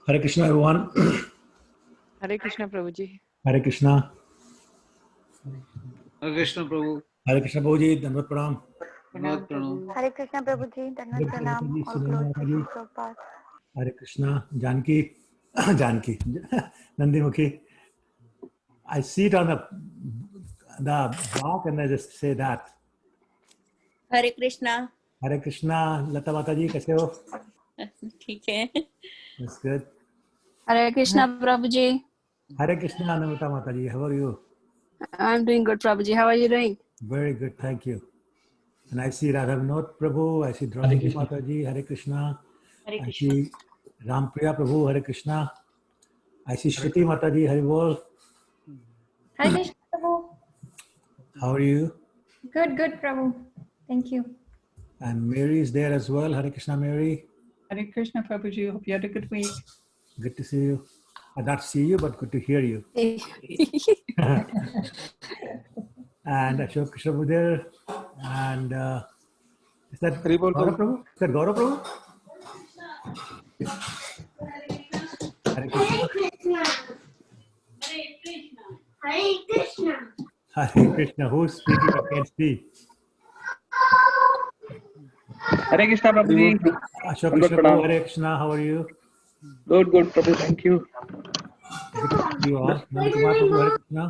Hare Krishna, everyone. Hare Krishna, Prabhuji. Hare Krishna. Hare Krishna, Prabhu. Hare Krishna, Prabhuji. Dandavat pranam. Dandavat pranam. Hare Krishna Prabhuji, Dandavat pranam. All glory to Srila Prabhupada. Hare Krishna, Janki, Janki, Nandimukhi. I see it on the block and I just say that. Hare Krishna. Hare Krishna, Lata Mataji, कैसे हो? ठीक है. That's good. Hare Krishna, Prabhuji. Hare Krishna, Anamita Mataji. How are you? I'm doing good, Prabhuji. How are you doing? Very good, thank you. And I see Radha Vinod Prabhu, I see Draupadi Mataji, Hare Krishna. I see Rampriya Prabhu, Hare Krishna. I see Shruti Mataji, Hare Bol. Hare Krishna Prabhu. How are you? Good, Prabhu. Thank you. And Mary is there as well. Hare Krishna, Mary. Hare Krishna, Prabhuji. Hope you had a good week. Good to see you. Not see you, but good to hear you. And Ashok Prabhu there. And is that Gaurav Prabhu? Is that Gaurav Prabhu? Hare Krishna. Hare Krishna. Hare Krishna. Who's speaking? I can't see. Hare Krishna, Prabhuji. Ashok Prabhu, Hare Krishna. How are you? Good, Prabhu. Thank you. Good to see you all. Nandakumar Prabhu, Hare Krishna.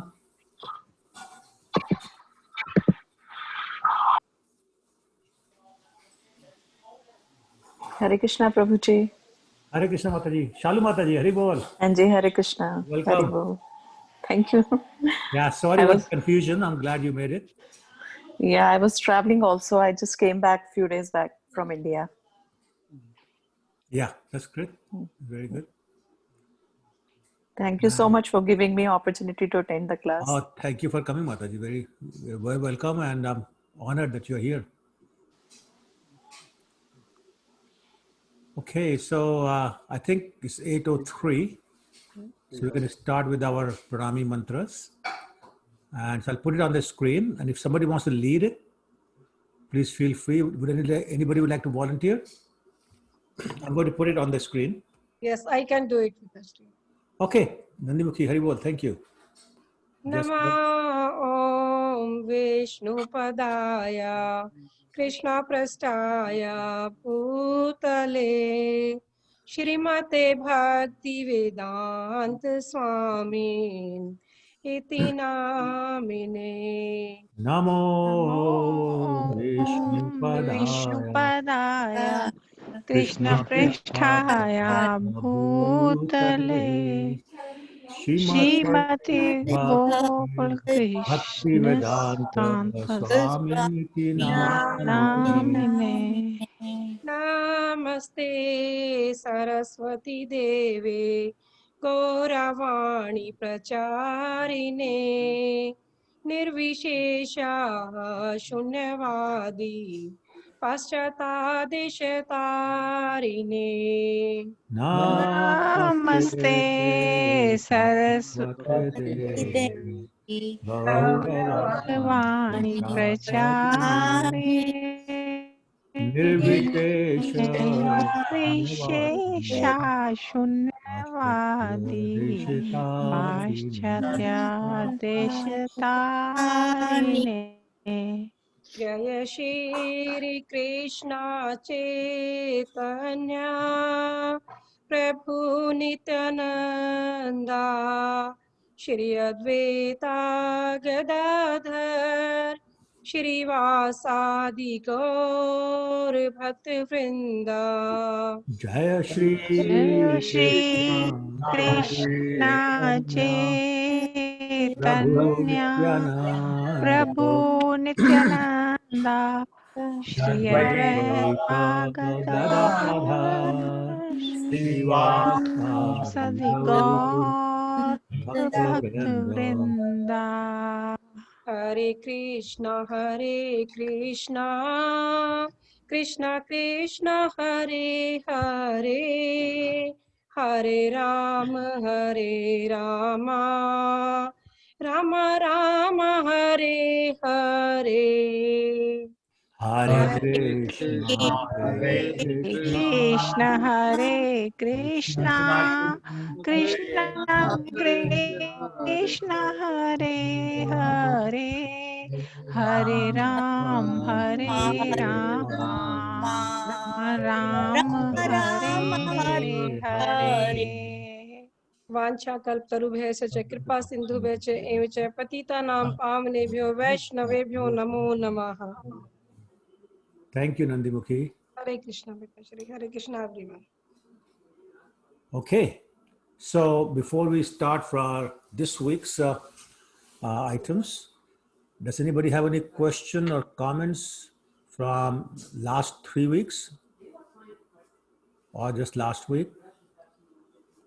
Hare Krishna, Prabhuji. Hare Krishna Mataji. Shalu Mataji, Hare Bol. Anji, Hare Krishna. Welcome. Hare Bol. Thank you. Yeah, sorry for the confusion. I'm glad you made it. Yeah, I was traveling also. I just came back a few days back from India. Yeah, that's great. Very good. Thank you so much for giving me opportunity to attend the class. Oh, thank you for coming, Mataji. Very welcome, and I'm honored that you're here. Okay, so I think it's 8:03. So we're going to start with our Pranami mantras. And so I'll put it on the screen. And if somebody wants to lead it, please feel free. Would anybody would like to volunteer? I'm going to put it on the screen. Yes, I can do it. Okay, Nandimukhi, Haribol, thank you. Nama Om Vishnu Padaya Krishna Prastaya Bhutale Shrimate Bhakti Vedanta Swami Iti Namine Namo Vishnu Padaya Krishna Prasthaya Bhutale Shrimati Gopal Krishna Swami Namine Namaste Saraswati Deve Gauravani Pracharine Nirvishesha Shunyavadi Paschata Deshatarine Namaste Saraswati Gauravani Pracharine Nirvishesha Shunyavadi Paschatya Deshatarine Jaya Shri Krishna Chaitanya Prabhu Nityananda Shri Advaita Gadadhar Shri Vasadi Gaur Bhakti Vrinda Jaya Shri Krishna Chaitanya Prabhu Nityananda Shri Advaita Gadadhar Shri Vasadi Gaur Bhakti Vrinda. Hare Krishna Krishna Krishna Hare Hare Hare Rama Rama Rama Hare Hare Hare Krishna Krishna Hare Krishna, Krishna Krishna, Hare Hare, Hare Ram, Hare Rama, Ram Hare Hare. वाञ्छा कल्पतरुभ्यश्च च कृपा सिन्धुभ्यश्च एव च पतितानां पावनेभ्यो वैष्णवेभ्यो नमो नमः. Thank you, Nandimukhi. Hare Krishna, Vikashri. Hare Krishna, everyone. Okay, so before we start for this week's items, does anybody have any question or comments from last 3 weeks or just last week?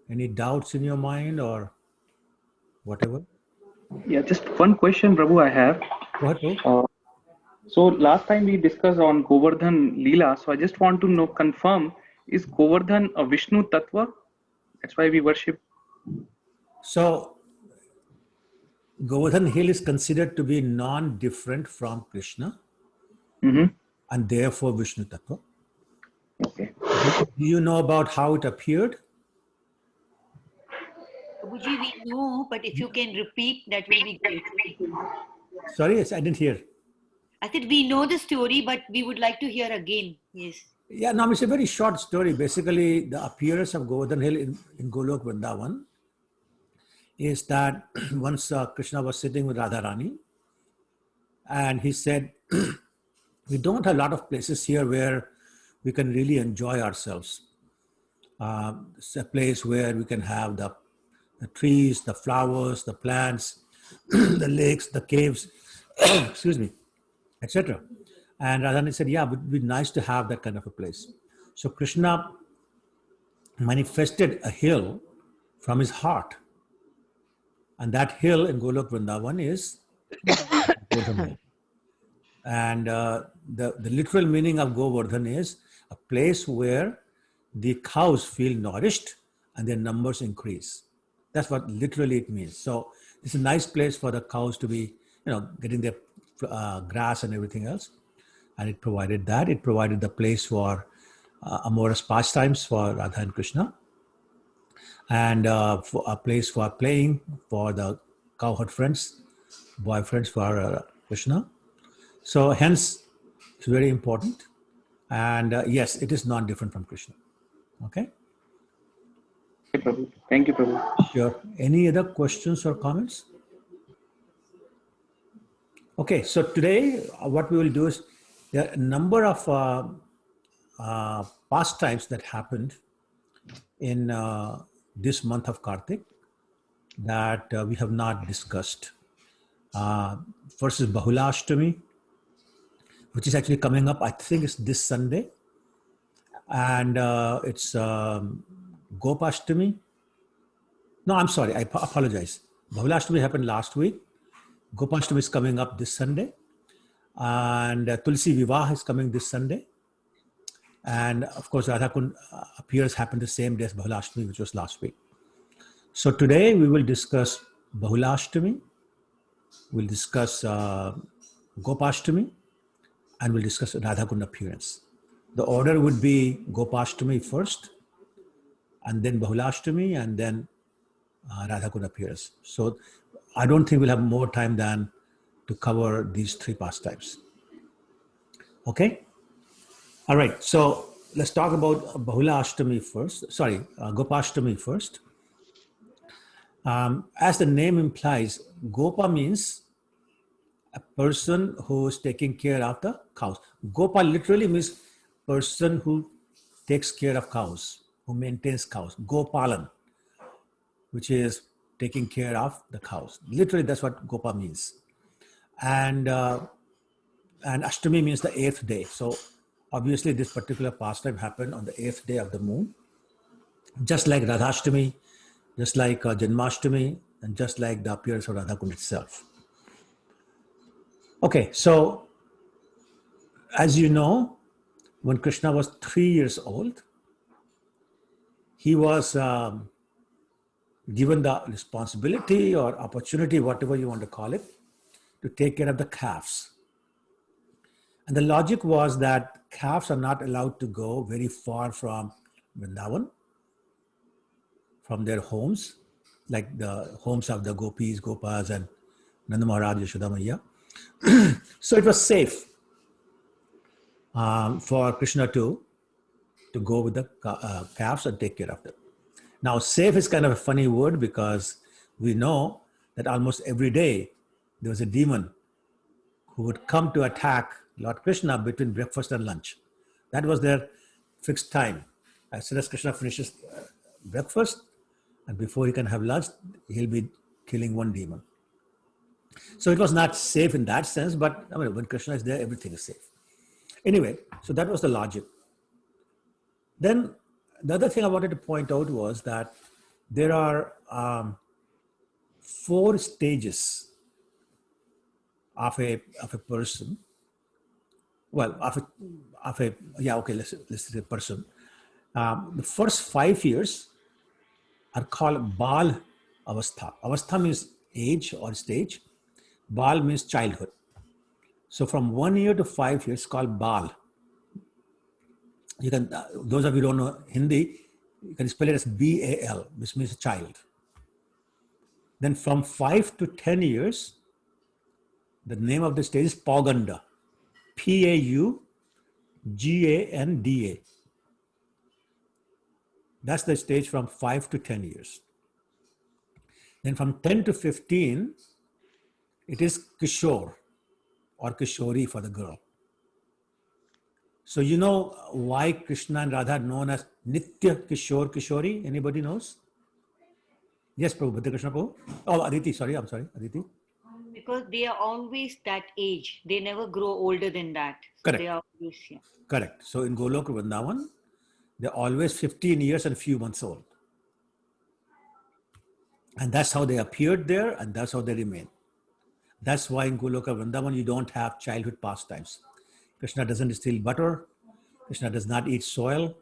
Any doubts in your mind or whatever? Yeah, just one question, Prabhu, I have. Go ahead, Prabhu. So last time we discussed on Govardhan Leela. So I just want to know, confirm, is Govardhan a Vishnu Tattva? That's why we worship. So Govardhan Hill is considered to be non-different from Krishna and therefore Vishnu Tattva. Okay. Do you know about how it appeared? Prabhuji, we know, but if you can repeat, that will be great. Sorry, yes, I didn't hear. I said we know the story, but we would like to hear again. Yes. Yeah, no, it's a very short story. Basically, the appearance of Govardhan Hill in Golok Vrindavan is that once Krishna was sitting with Radharani and he said, we don't have a lot of places here where we can really enjoy ourselves. It's a place where we can have the trees, the flowers, the plants, the lakes, the caves, excuse me, etc. And Radharani said, yeah, it would be nice to have that kind of a place. So Krishna manifested a hill from his heart. And that hill in Golok Vrindavan is Govardhan Hill. And the literal meaning of Govardhan is a place where the cows feel nourished and their numbers increase. That's what literally it means. So it's a nice place for the cows to be, getting their grass and everything else. And it provided that. It provided the place for amorous pastimes for Radha and Krishna. And for a place for playing for the cowherd friends, boyfriends for Krishna. So hence, it's very important. And yes, it is not different from Krishna. Okay? Okay, Prabhu. Thank you, Prabhu. Sure. Any other questions or comments? Okay, so today what we will do is there are a number of pastimes that happened in this month of Kartik that we have not discussed. First is Bahulashtami, which is actually coming up, I think it's this Sunday. And it's Gopashtami. No, I'm sorry, I apologize. Bahulashtami happened last week. Gopashtami is coming up this Sunday. And Tulsi Vivah is coming this Sunday. And of course, Radhakund appears happened the same day as Bahulashtami, which was last week. So today we will discuss Bahulashtami, we'll discuss Gopashtami, and we'll discuss Radhakund appearance. The order would be Gopashtami first, and then Bahulashtami, and then Radhakund appearance. So I don't think we'll have more time than to cover these three pastimes. Okay? All right, so let's talk about Bahulashtami first. Sorry, Gopashtami first. As the name implies, Gopa means a person who is taking care of the cows. Gopa literally means person who takes care of cows, who maintains cows. Gopalan, which is taking care of the cows. Literally, that's what Gopa means. And Ashtami means the 8th day. So obviously, this particular pastime happened on the 8th day of the moon, just like Radhashtami, just like Janmashtami, and just like the appearance of Radhakund itself. Okay, so as you know, when Krishna was 3 years old, he was given the responsibility or opportunity, whatever you want to call it, to take care of the calves. And the logic was that calves are not allowed to go very far from Vrindavan from their homes, like the homes of the gopis, gopas, and Nanda Maharaj, Yashoda Maiya. So it was safe for Krishna to go with the calves and take care of them. Now, safe is kind of a funny word because we know that almost every day there was a demon who would come to attack Lord Krishna between breakfast and lunch. That was their fixed time. As soon as Krishna finishes breakfast and before he can have lunch, he'll be killing one demon. So it was not safe in that sense, but I mean, when Krishna is there, everything is safe. Anyway, so that was the logic. Then the other thing I wanted to point out was that there are 4 stages of a person. Well, let's say person. The first 5 years are called Bal Avastha. Avastha means age or stage. Bal means childhood. So from 1 year to 5 years called Bal. You can, those of you who don't know Hindi, you can spell it as B-A-L, which means child. Then from 5 to 10 years, the name of the stage is Pauganda. P-A-U-G-A-N-D-A. That's the stage from 5 to 10 years. Then from 10 to 15, it is Kishore or Kishori for the girl. So you know why Krishna and Radha are known as Nitya Kishore Kishori? Anybody knows? Yes, Prabhu. Bhadra Krishna Prabhu. Oh, Aditi. Sorry, I'm sorry. Aditi. Because they are always that age. They never grow older than that. So Correct. They are always, yeah. Correct. So in Goloka Vrindavan, they're always 15 years and a few months old. And that's how they appeared there and that's how they remain. That's why in Goloka Vrindavan, you don't have childhood pastimes. Krishna doesn't steal butter. Krishna does not eat soil.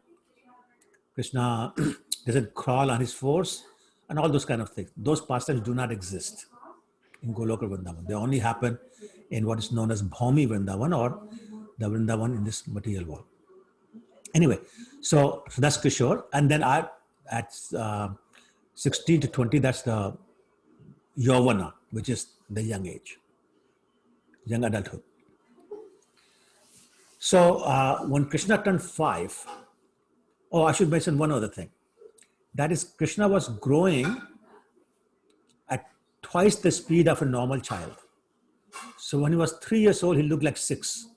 Krishna doesn't crawl on his fours and all those kind of things. Those pastimes do not exist in Goloka Vrindavan. They only happen in what is known as Bhaumi Vrindavan or the Vrindavan in this material world. Anyway, so that's Kishore. And then at 16 to 20, that's the Yavana, which is the young age, young adulthood. So when Krishna turned 5, I should mention one other thing. That is, Krishna was growing at twice the speed of a normal child. So when he was 3 years old, he looked like 6.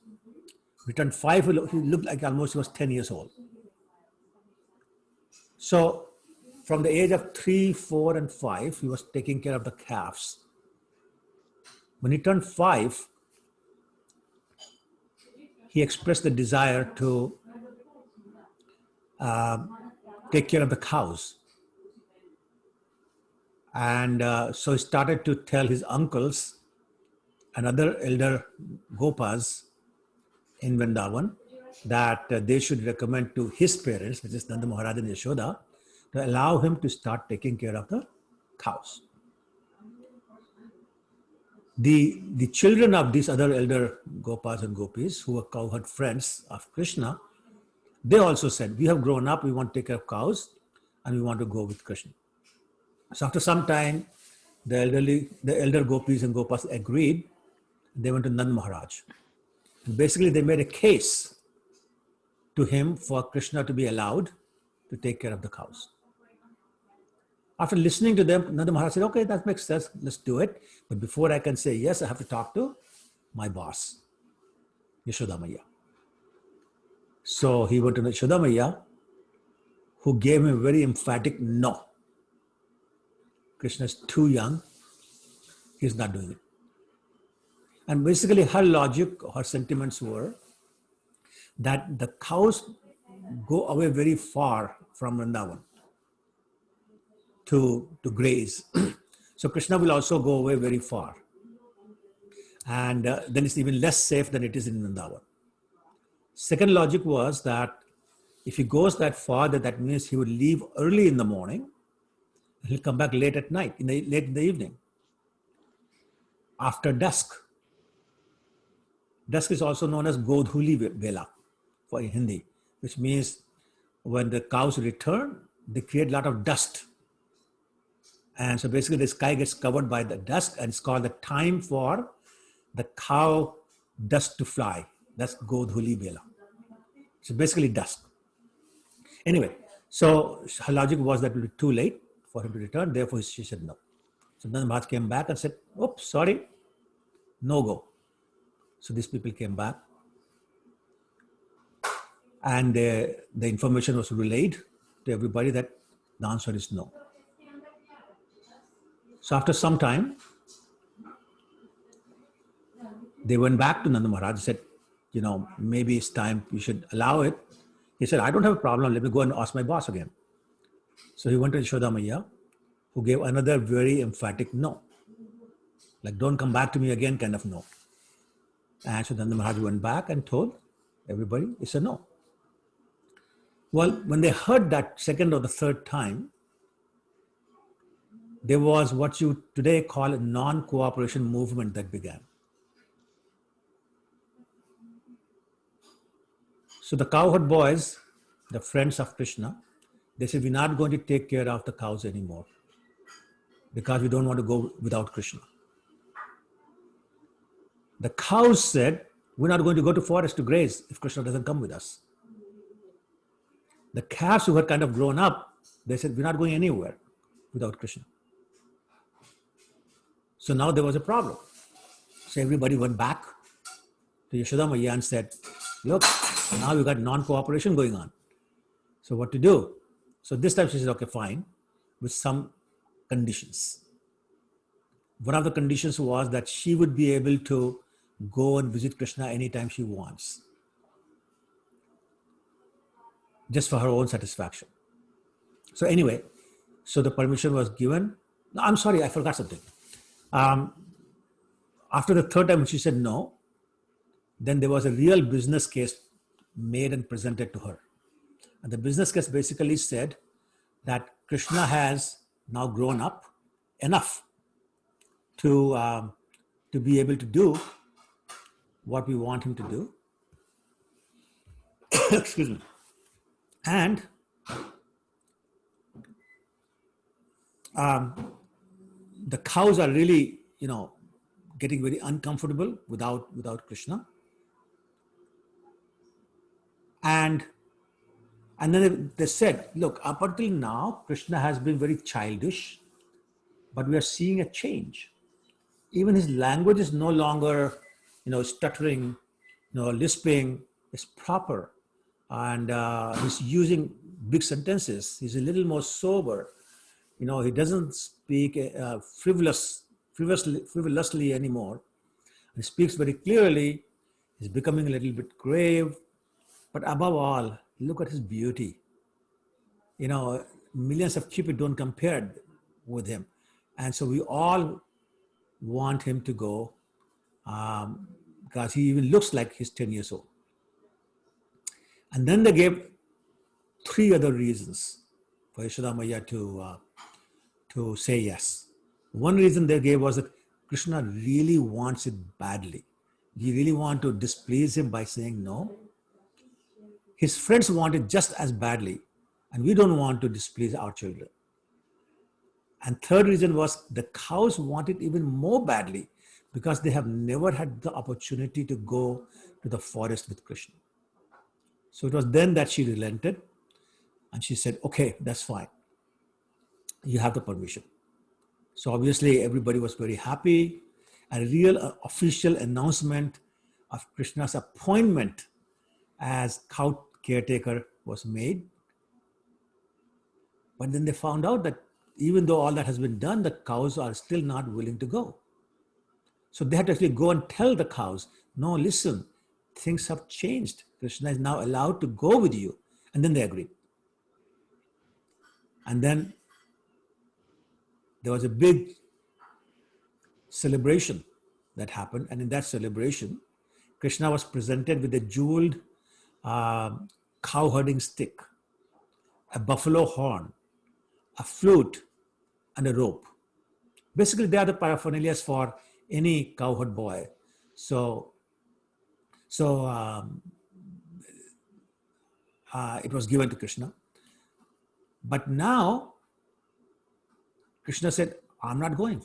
He turned 5, he looked like almost he was 10 years old. So from the age of 3, 4, and 5, he was taking care of the calves. When he turned 5, he expressed the desire to take care of the cows. And so he started to tell his uncles and other elder gopas in Vrindavan that they should recommend to his parents, which is Nanda Maharaj and Yashoda, to allow him to start taking care of the cows. The children of these other elder gopas and gopis who were cowherd friends of Krishna, they also said, we have grown up, we want to take care of cows and we want to go with Krishna. So after some time, the elder gopis and gopas agreed. They went to Nanda Maharaj. And basically, they made a case to him for Krishna to be allowed to take care of the cows. After listening to them, Nanda Maharaj said, okay, that makes sense. Let's do it. But before I can say yes, I have to talk to my boss, Yashoda Maiya. So he went to Yashoda Maiya, who gave him a very emphatic no. Krishna is too young. He's not doing it. And basically her logic, her sentiments were that the cows go away very far from Vrindavan to graze. So Krishna will also go away very far. And then it's even less safe than it is in Vrindavan. Second logic was that if he goes that far, that means he would leave early in the morning. He'll come back late at night, late in the evening, after dusk. Dusk is also known as Godhuli Vela for Hindi, which means when the cows return, they create a lot of dust And so basically the sky gets covered by the dusk, and it's called the time for the cow dust to fly. That's Godhuli Bela. So basically dusk. Anyway, so her logic was that it would be too late for him to return. Therefore, she said no. So Nanda Maharaj came back and said, oops, sorry, no go. So these people came back, and the information was relayed to everybody that the answer is no. So after some time, they went back to Nanda Maharaj and said, maybe it's time you should allow it. He said, I don't have a problem. Let me go and ask my boss again. So he went to Yashoda Maiya, who gave another very emphatic no. Like, don't come back to me again kind of no. And so Nanda Maharaj went back and told everybody it's a no. Well, when they heard that second or the third time, there was what you today call a non-cooperation movement that began. So the cowherd boys, the friends of Krishna, they said, we're not going to take care of the cows anymore because we don't want to go without Krishna. The cows said, we're not going to go to forest to graze if Krishna doesn't come with us. The calves who had kind of grown up, they said, we're not going anywhere without Krishna. So now there was a problem. So everybody went back to Yashoda Maiya and said, look, now we've got non-cooperation going on. So what to do? So this time she said, okay, fine, with some conditions. One of the conditions was that she would be able to go and visit Krishna anytime she wants, just for her own satisfaction. So anyway, so the permission was given. No, I'm sorry, I forgot something. After the third time when she said no, then there was a real business case made and presented to her. And the business case basically said that Krishna has now grown up enough to be able to do what we want him to do. Excuse me. And the cows are really, getting very uncomfortable without Krishna. And then they said, look, up until now, Krishna has been very childish, but we are seeing a change. Even his language is no longer, stuttering, lisping. It's proper. And he's using big sentences. He's a little more sober. He doesn't speak frivolously anymore. He speaks very clearly. He's becoming a little bit grave. But above all, look at his beauty. Millions of Cupid don't compare with him. And so we all want him to go because he even looks like he's 10 years old. And then they gave 3 other reasons for Yashoda Maiya to say yes. One reason they gave was that Krishna really wants it badly. Do you really want to displease him by saying no? His friends want it just as badly, and we don't want to displease our children. And third reason was the cows want it even more badly because they have never had the opportunity to go to the forest with Krishna. So it was then that she relented and she said, okay, that's fine. You have the permission. So obviously everybody was very happy. A real official announcement of Krishna's appointment as cow caretaker was made. But then they found out that even though all that has been done, the cows are still not willing to go. So they had to actually go and tell the cows, no, listen, things have changed. Krishna is now allowed to go with you. And then they agreed. And then there was a big celebration that happened. And in that celebration, Krishna was presented with a jeweled cow herding stick, a buffalo horn, a flute, and a rope. Basically, they are the paraphernalias for any cowherd boy. So it was given to Krishna. But now, Krishna said, I'm not going.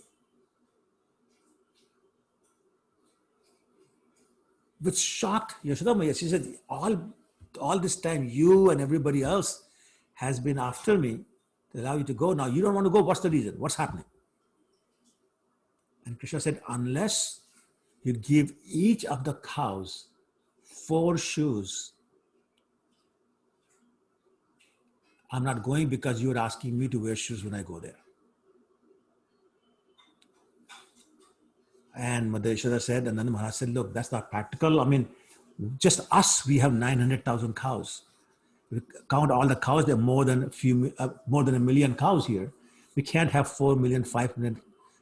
Which shocked Yashoda Maya. She said, all this time, you and everybody else has been after me to allow you to go. Now you don't want to go. What's the reason? What's happening? And Krishna said, unless you give each of the cows 4 shoes, I'm not going, because you're asking me to wear shoes when I go there. And Mother Yashoda said, and then Maharaj said, look, that's not practical. I mean, just us, we have 900,000 cows. If we count all the cows, there are more than a million cows here. We can't have 4,500,000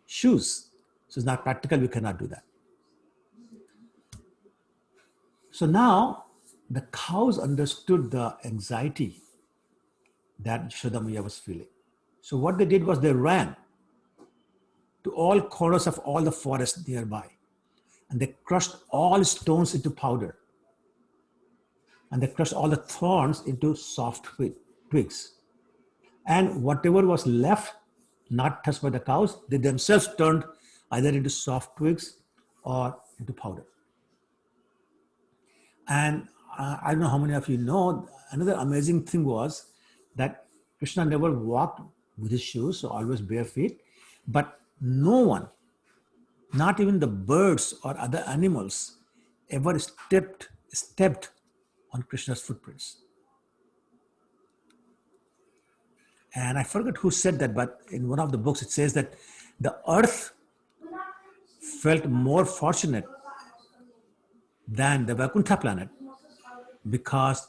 shoes. So it's not practical. We cannot do that. So now the cows understood the anxiety that Yashoda Maya was feeling. So what they did was they ran to all corners of all the forests nearby, and they crushed all stones into powder, and they crushed all the thorns into soft twigs. And whatever was left, not touched by the cows, they themselves turned either into soft twigs or into powder. And I don't know how many of you know, another amazing thing was that Krishna never walked with his shoes, so always bare feet, but no one, not even the birds or other animals, ever stepped on Krishna's footprints. And I forget who said that, but in one of the books it says that the earth felt more fortunate than the Vaikuntha planet because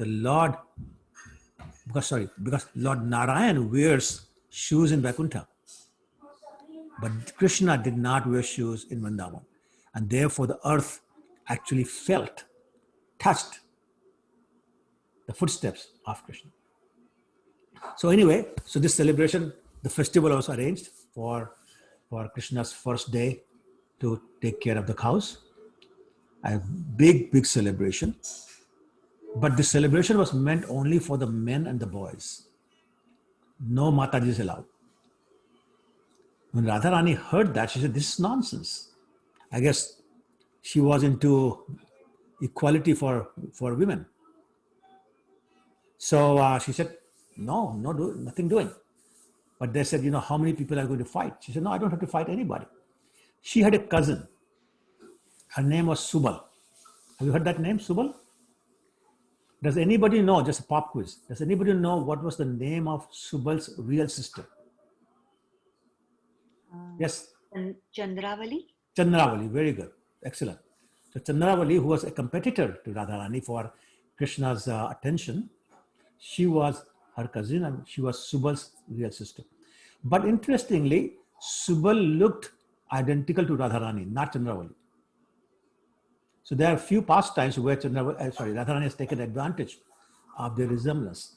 Lord Narayan wears shoes in Vaikuntha. But Krishna did not wear shoes in Vrindavan. And therefore the earth actually touched the footsteps of Krishna. So anyway, so this celebration, the festival was arranged for Krishna's first day to take care of the cows. A big celebration. But the celebration was meant only for the men and the boys. No Matajis allowed. When Radharani heard that, she said, this is nonsense. I guess she was into equality for women. So she said, nothing doing. But they said, how many people are going to fight? She said, no, I don't have to fight anybody. She had a cousin. Her name was Subal. Have you heard that name, Subal? Does anybody know, just a pop quiz, does anybody know what was the name of Subal's real sister? Yes? Chandravali? Chandravali, very good. Excellent. So Chandravali, who was a competitor to Radharani for Krishna's attention, she was her cousin and she was Subal's real sister. But interestingly, Subal looked identical to Radharani, not Chandravali. So there are a few pastimes where Radharani has taken advantage of their resemblance.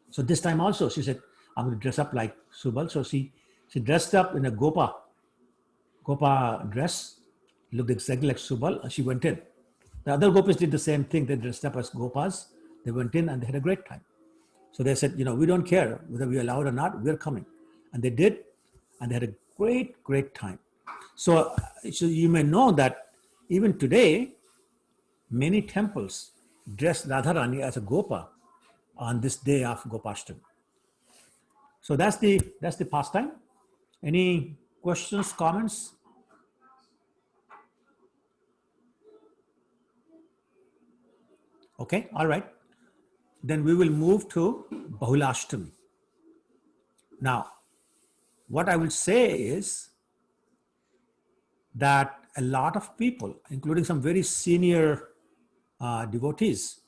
So this time also she said, I'm going to dress up like Subal. So she dressed up in a Gopa dress, looked exactly like Subal, and she went in. The other Gopis did the same thing. They dressed up as Gopas. They went in and they had a great time. So they said, we don't care whether we're allowed or not, we're coming. And they did, and they had a great time. So you may know that even today, many temples dress Radharani as a Gopa on this day of Gopashtami. So that's the pastime. Any questions, comments? Okay, all right. Then we will move to Bahulashtami. Now, what I will say is that a lot of people, including some very senior devotees,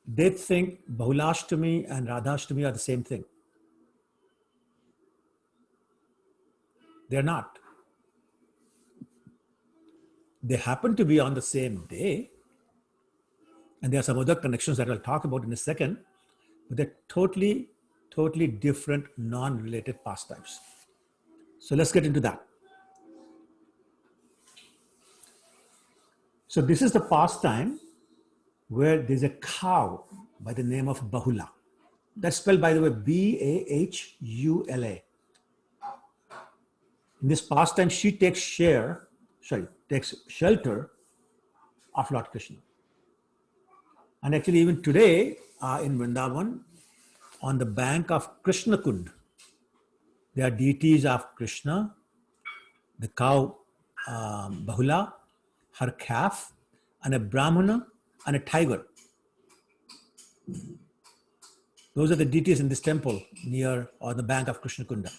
they think Bahulashtami and Radhashtami are the same thing. They're not. They happen to be on the same day, and there are some other connections that I'll talk about in a second, but they're totally different, non-related pastimes. So let's get into that. So this is the pastime where there's a cow by the name of Bahula. That's spelled, by the way, Bahula. In this past time, she takes shelter of Lord Krishna. And actually, even today in Vrindavan, on the bank of Krishna Kund, there are deities of Krishna, the cow Bahula, her calf, and a Brahmana, and a tiger. Those are the deities in this temple near or the bank of Krishna Kunda.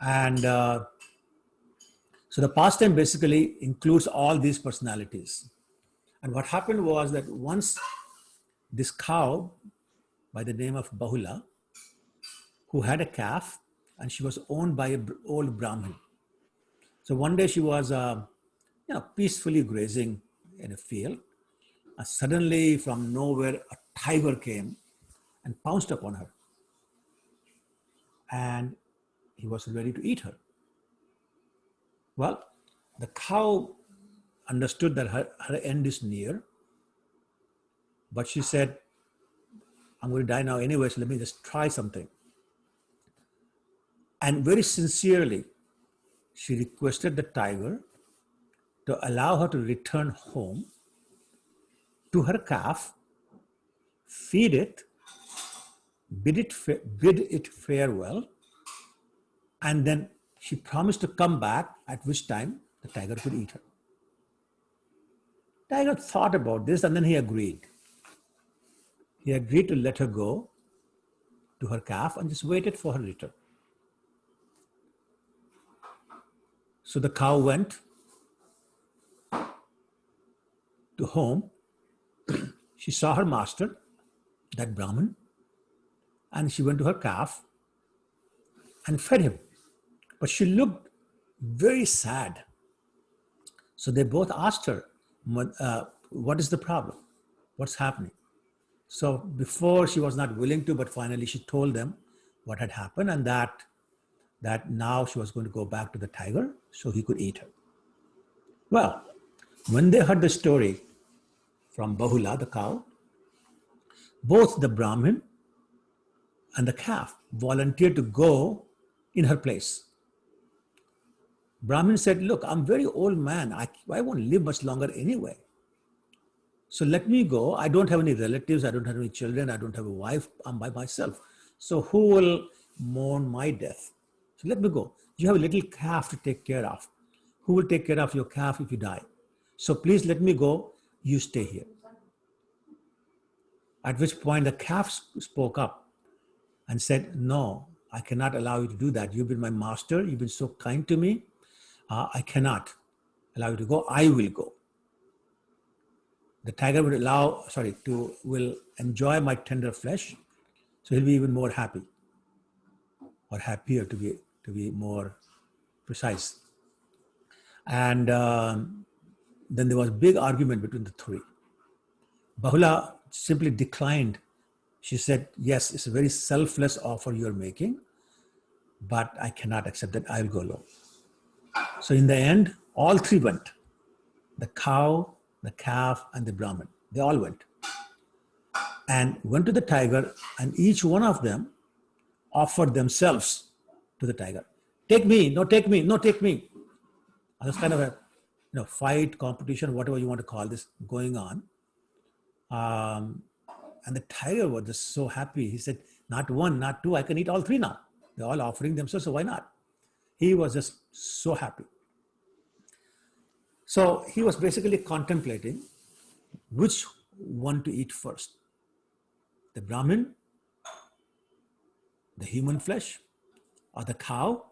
And so the pastime basically includes all these personalities. And what happened was that once this cow by the name of Bahula, who had a calf, and she was owned by an old Brahmin. So one day she was peacefully grazing in a field. And suddenly from nowhere, a tiger came and pounced upon her. And he was ready to eat her. Well, the cow understood that her end is near, but she said, I'm going to die now anyway, so let me just try something. And very sincerely, she requested the tiger to allow her to return home to her calf, feed it, bid it farewell, and then she promised to come back, at which time the tiger could eat her. Tiger thought about this and then he agreed. He agreed to let her go to her calf and just waited for her return. So the cow went to home. She saw her master, that Brahmin, and she went to her calf and fed him. But she looked very sad. So they both asked her, what is the problem? What's happening? So before she was not willing to, but finally she told them what had happened, and that now she was going to go back to the tiger so he could eat her. Well, when they heard the story from Bahula, the cow, both the Brahmin and the calf volunteered to go in her place. Brahmin said, look, I'm a very old man. I won't live much longer anyway. So let me go. I don't have any relatives. I don't have any children. I don't have a wife. I'm by myself. So who will mourn my death? So let me go. You have a little calf to take care of. Who will take care of your calf if you die? So please let me go. You stay here. At which point the calf spoke up and said, no, I cannot allow you to do that. You've been my master. You've been so kind to me. I cannot allow you to go. I will go. The tiger will enjoy my tender flesh. So he'll be even more happy, or happier to be more precise. And then there was a big argument between the three. Bahula simply declined. She said, yes, it's a very selfless offer you're making, but I cannot accept that. I'll go alone. So in the end, all three went. The cow, the calf, and the Brahmin. They all went. And went to the tiger, and each one of them offered themselves to the tiger. Take me, no take me, no take me. And this kind of a fight, competition, whatever you want to call this, going on. And the tiger was just so happy. He said, not one, not two, I can eat all three now. They're all offering themselves, so why not? He was just so happy. So he was basically contemplating which one to eat first. The Brahmin, the human flesh, or the cow,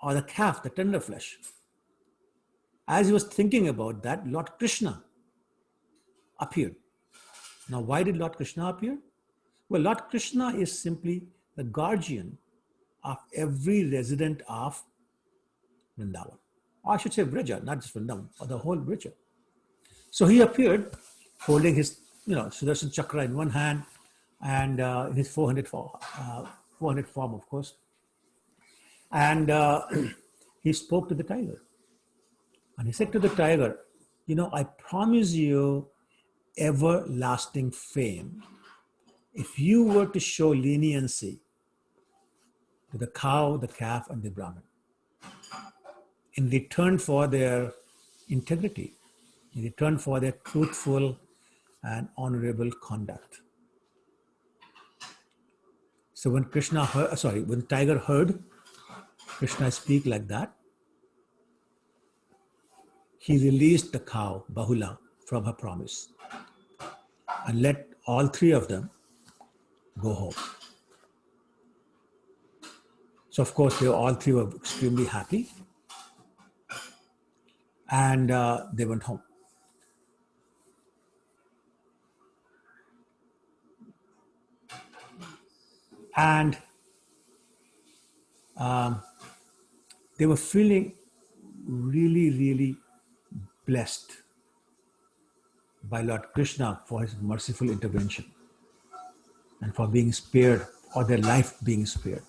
or the calf, the tender flesh. As he was thinking about that, Lord Krishna appeared. Now, why did Lord Krishna appear? Well, Lord Krishna is simply the guardian of every resident of Vrindavan. Or I should say Vrija, not just Vrindavan, or the whole Vrija. So he appeared holding his Sudarshan Chakra in one hand and in his 400 form, of course. And he spoke to the tiger. And he said to the tiger, I promise you everlasting fame if you were to show leniency to the cow, the calf, and the Brahmin in return for their integrity, in return for their truthful and honorable conduct. So when when Tiger heard Krishna speak like that, he released the cow, Bahula, from her promise and let all three of them go home. So of course, all three were extremely happy, and they went home. And they were feeling really, really blessed by Lord Krishna for his merciful intervention and for being spared, or their life being spared.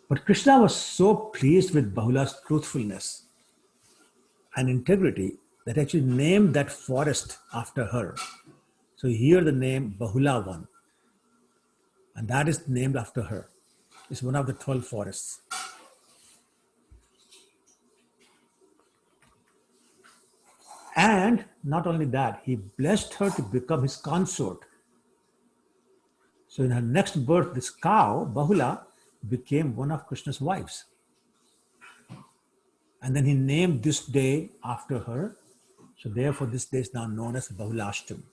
But Krishna was so pleased with Bahula's truthfulness and integrity that he actually named that forest after her. So here the name Bahula Van, and that is named after her. It's one of the 12 forests. And not only that, he blessed her to become his consort. So in her next birth, this cow, Bahula, became one of Krishna's wives. And then he named this day after her. So therefore, this day is now known as Bahulashtami.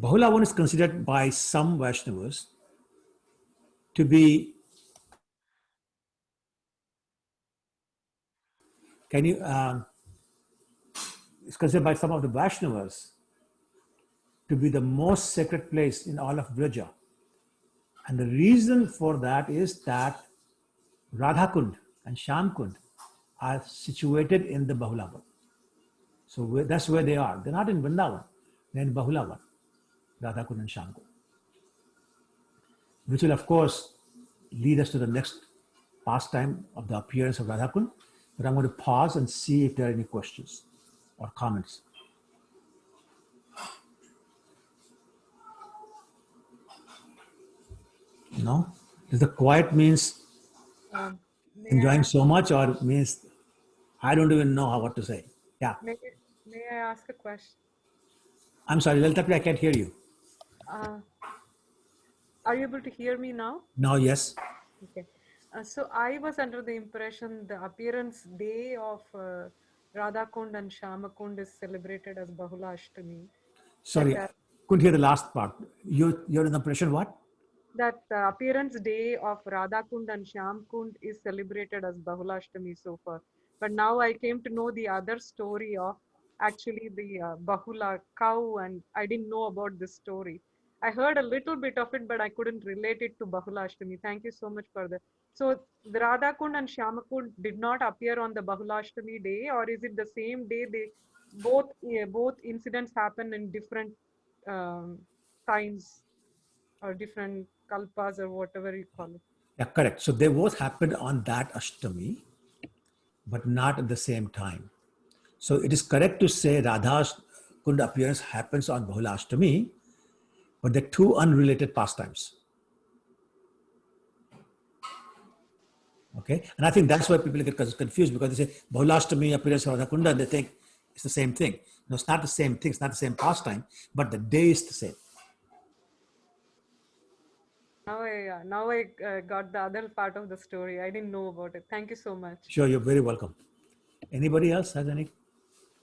Bahula Van is considered by some Vaishnavas to be, it's considered by some of the Vaishnavas to be the most sacred place in all of Braja. And the reason for that is that Radhakund and Shyamkund are situated in the Bahula Van. So that's where they are. They're not in Vrindavan, they're in Bahula Van, Radhakund and Shyamkund. Which will, of course, lead us to the next pastime of the appearance of Radhakund. But I'm going to pause and see if there are any questions or comments. No? Does the quiet means enjoying so much, or means I don't even know what to say? Yeah. May I ask a question? I'm sorry, Lalita, I can't hear you. Are you able to hear me now? Now, yes. Okay. So I was under the impression the appearance day of Radhakund and Shyamakund is celebrated as Bahula Ashtami. Sorry, I couldn't hear the last part. You're in the impression what? That the appearance day of Radhakund and Shyamkund is celebrated as Bahula Ashtami so far. But now I came to know the other story of actually the Bahula cow, and I didn't know about this story. I heard a little bit of it, but I couldn't relate it to Bahula Ashtami. Thank you so much for that. So the Radhakund and Shyamakund did not appear on the Bahula Ashtami day, or is it the same day? They both incidents happen in different times or different kalpas or whatever you call it. Yeah, correct. So they both happened on that Ashtami, but not at the same time. So it is correct to say Radha's Kund appearance happens on Bahula Ashtami, but they're two unrelated pastimes. Okay, and I think that's why people get confused, because they say Bahula Ashtami appearance of Radhakunda and they think it's the same thing. No, it's not the same thing, it's not the same pastime, but the day is the same. Now I got the other part of the story. I didn't know about it. Thank you so much. Sure, you're very welcome. Anybody else has any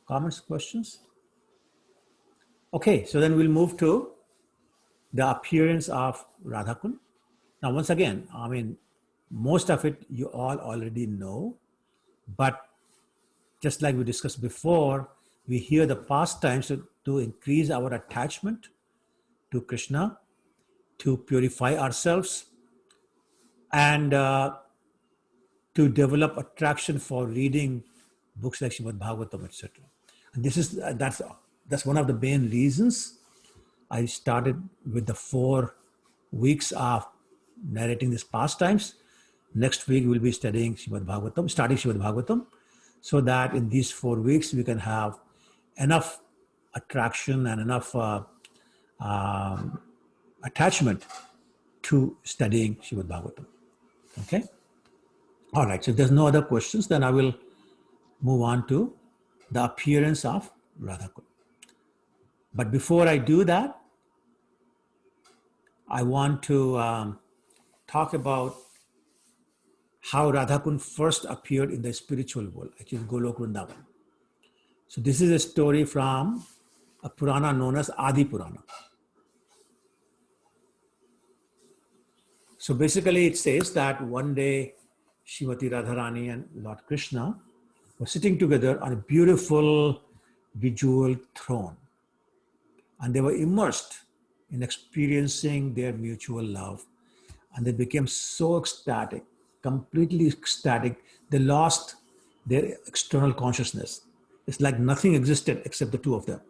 comments, questions? Okay, so then we'll move to the appearance of Radhakund. Now, once again, I mean, most of it you all already know, but just like we discussed before, we hear the pastimes to increase our attachment to Krishna, to purify ourselves, and to develop attraction for reading books like Srimad Bhagavatam, etc. And this is that's one of the main reasons I started with the 4 weeks of narrating these pastimes. Next week we'll be studying Srimad Bhagavatam, starting Srimad Bhagavatam. so that in these 4 weeks we can have enough attraction and enough attachment to studying Srimad Bhagavatam. Okay? All right, so if there's no other questions, then I will move on to the appearance of Radhakund. But before I do that, I want to talk about how Radhakund first appeared in the spiritual world, actually Golok Vrindavan. So this is a story from a Purana known as Adi Purana. So basically it says that one day Srimati Radharani and Lord Krishna were sitting together on a beautiful bejeweled throne. And they were immersed in experiencing their mutual love. And they became so ecstatic, completely ecstatic, they lost their external consciousness. It's like nothing existed except the two of them.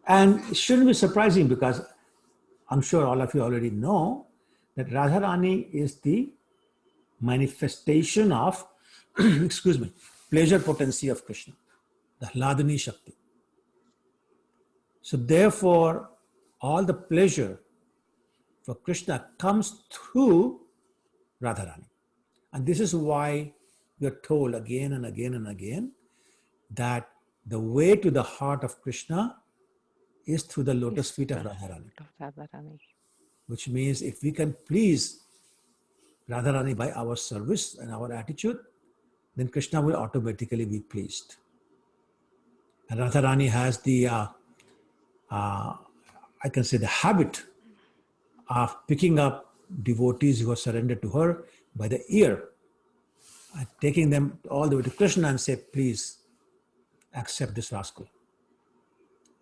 And it shouldn't be surprising because I'm sure all of you already know that Radharani is the manifestation of, excuse me, pleasure potency of Krishna, the Hladani Shakti. So therefore, all the pleasure for Krishna comes through Radharani. And this is why we are told again and again and again that the way to the heart of Krishna is through the lotus feet of Radharani. Which means if we can please Radharani by our service and our attitude, then Krishna will automatically be pleased. And Radharani has the, I can say, the habit of picking up devotees who are surrendered to her by the ear and taking them all the way to Krishna and say, please accept this rascal.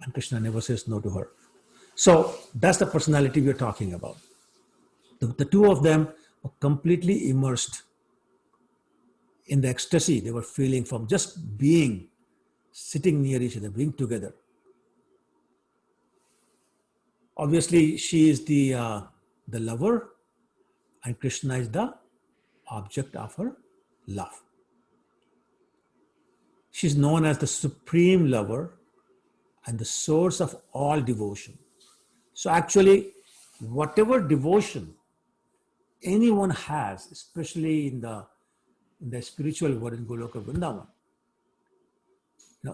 And Krishna never says no to her. So that's the personality we're talking about. The two of them were completely immersed in the ecstasy they were feeling from just being, sitting near each other, being together. Obviously, she is the lover and Krishna is the object of her love. She's known as the supreme lover and the source of all devotion. So actually, whatever devotion anyone has, especially in the spiritual world in Goloka Vrindavan,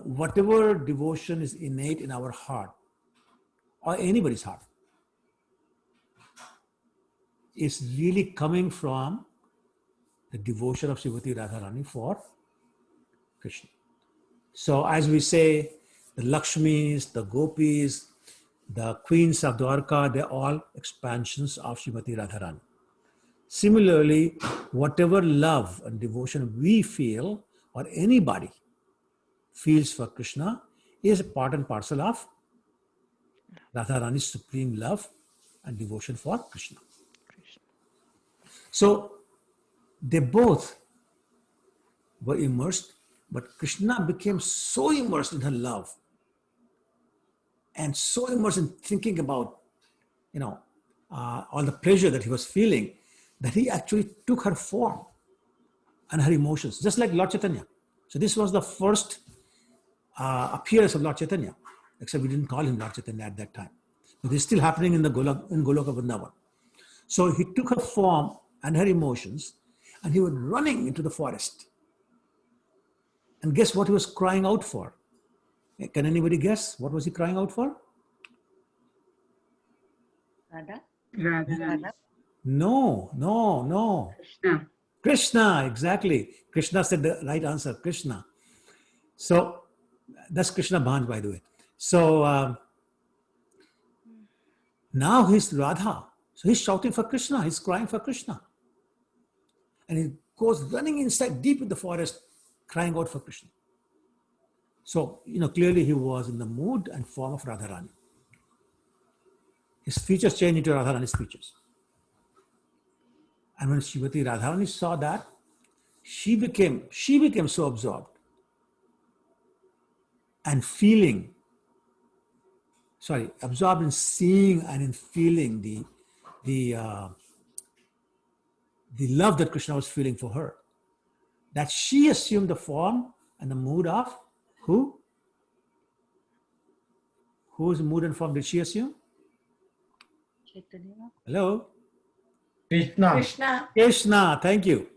whatever devotion is innate in our heart or anybody's heart is really coming from the devotion of Srimati Radharani for Krishna. So as we say, the Lakshmis, the Gopis, the queens of Dwarka, they're all expansions of Srimati Radharani. Similarly, whatever love and devotion we feel or anybody feels for Krishna is a part and parcel of Radharani's supreme love and devotion for Krishna. So they both were immersed, but Krishna became so immersed in her love and so immersed in thinking about, all the pleasure that he was feeling, that he actually took her form and her emotions, just like Lord Chaitanya. So this was the first appearance of Lord Chaitanya, except we didn't call him Lord Chaitanya at that time. But this is still happening in Goloka Vrindavan. So he took her form and her emotions, and he was running into the forest. And guess what he was crying out for? Can anybody guess? What was he crying out for? Radha? Radha. No. Krishna. Krishna, exactly. Krishna said the right answer, Krishna. So that's Krishna Bhanj, by the way. So now he's Radha. So he's shouting for Krishna. He's crying for Krishna. And he goes running inside deep in the forest, crying out for Krishna. So, clearly he was in the mood and form of Radharani. His features changed into Radharani's features. And when Srimati Radharani saw that, she became so absorbed and absorbed in seeing and in feeling the the love that Krishna was feeling for her, that she assumed the form and the mood of who? Whose mood and form did she assume? Chaitanya. Hello? Krishna. Krishna. Krishna, thank you.